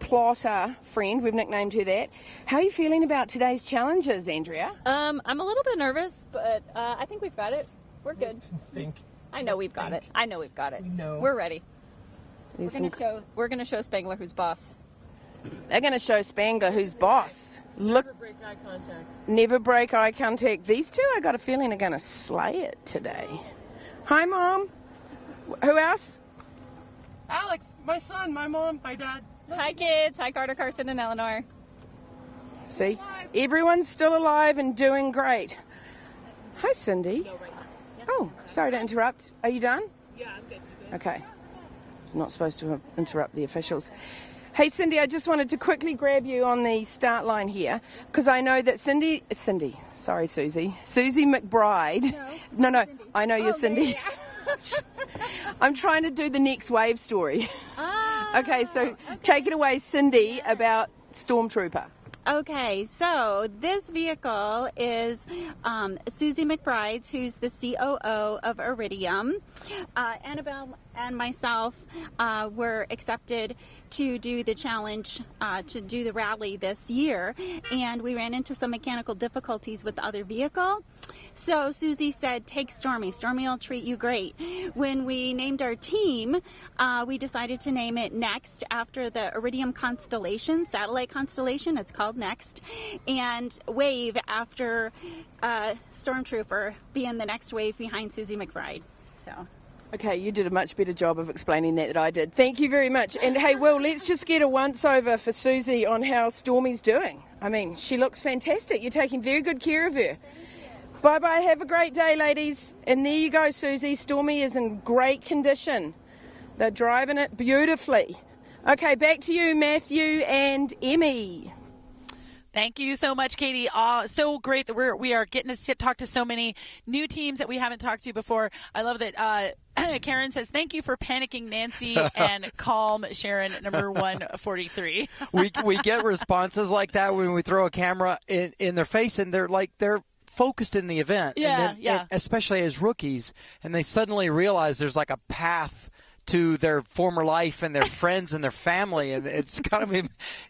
plotter friend, we've nicknamed her that. How are you feeling about today's challenges, Andrea? I'm a little bit nervous, but I think we've got it. We're good. I think I know we've got it. I know we've got it. We're ready. We're gonna show Spangler who's boss. They're going to show Spangler who's boss. Look. Never break eye contact. Never break eye contact. These two, I got a feeling, are going to slay it today. Hi, Mom. Who else? Alex, my son, my mom, my dad. Hi, kids. Hi, Carter, Carson, and Eleanor. See? Everyone's still alive and doing great. Hi, Cindy. Oh, sorry to interrupt. Are you done? Yeah, I'm good. Okay. Not supposed to interrupt the officials. Hey, Cindy, I just wanted to quickly grab you on the start line here because I know that Susie McBride. No, I know you're Cindy. I'm trying to do the next wave story. Okay, so take it away, Cindy, about Stormtrooper. Okay, so this vehicle is Susie McBride, who's the COO of Iridium. Annabelle and myself were accepted to do the challenge, to do the rally this year, and we ran into some mechanical difficulties with the other vehicle. So Susie said, take Stormy. Stormy will treat you great. When we named our team, we decided to name it Next after the Iridium constellation, satellite constellation. It's called Next. And Wave after Stormtrooper being the next wave behind Susie McBride. So. Okay, you did a much better job of explaining that than I did. Thank you very much. And hey, Will, let's just get a once-over for Susie on how Stormy's doing. I mean, she looks fantastic. You're taking very good care of her. Bye-bye. Have a great day, ladies. And there you go, Susie. Stormy is in great condition. They're driving it beautifully. Okay, back to you, Matthew and Emmy. Thank you so much, Katie. So great that we are getting to talk to so many new teams that we haven't talked to before. I love that Karen says, thank you for panicking Nancy and calm Sharon, number 143. We get responses like that when we throw a camera in their face, and they're focused in the event. Yeah, and especially as rookies, and they suddenly realize there's like a path to their former life and their friends and their family, and it's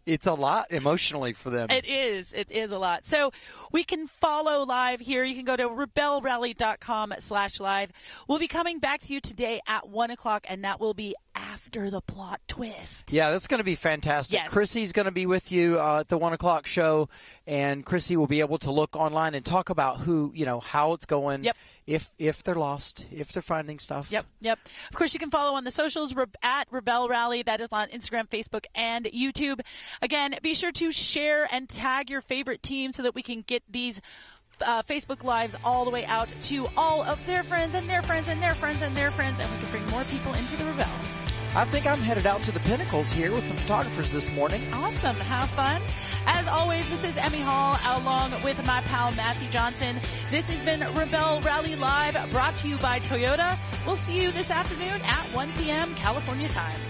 it's a lot emotionally for them. It is a lot. So we can follow live here. You can go to rebellerally.com/live. We'll be coming back to you today at 1:00, and that will be after the plot twist. Yeah, that's going to be fantastic. Yes. Chrissy's going to be with you at the 1:00 show, and Chrissy will be able to look online and talk about how it's going. Yep. If they're lost, if they're finding stuff. Yep. Of course, you can follow on the socials at Rebelle Rally. That is on Instagram, Facebook, and YouTube. Again, be sure to share and tag your favorite team so that we can get these Facebook Lives all the way out to all of their friends and their friends and their friends and their friends, and we can bring more people into the Rebelle. I think I'm headed out to the Pinnacles here with some photographers this morning. Awesome. Have fun. As always, this is Emmy Hall along with my pal Matthew Johnson. This has been Rebelle Rally Live, brought to you by Toyota. We'll see you this afternoon at 1 p.m. California time.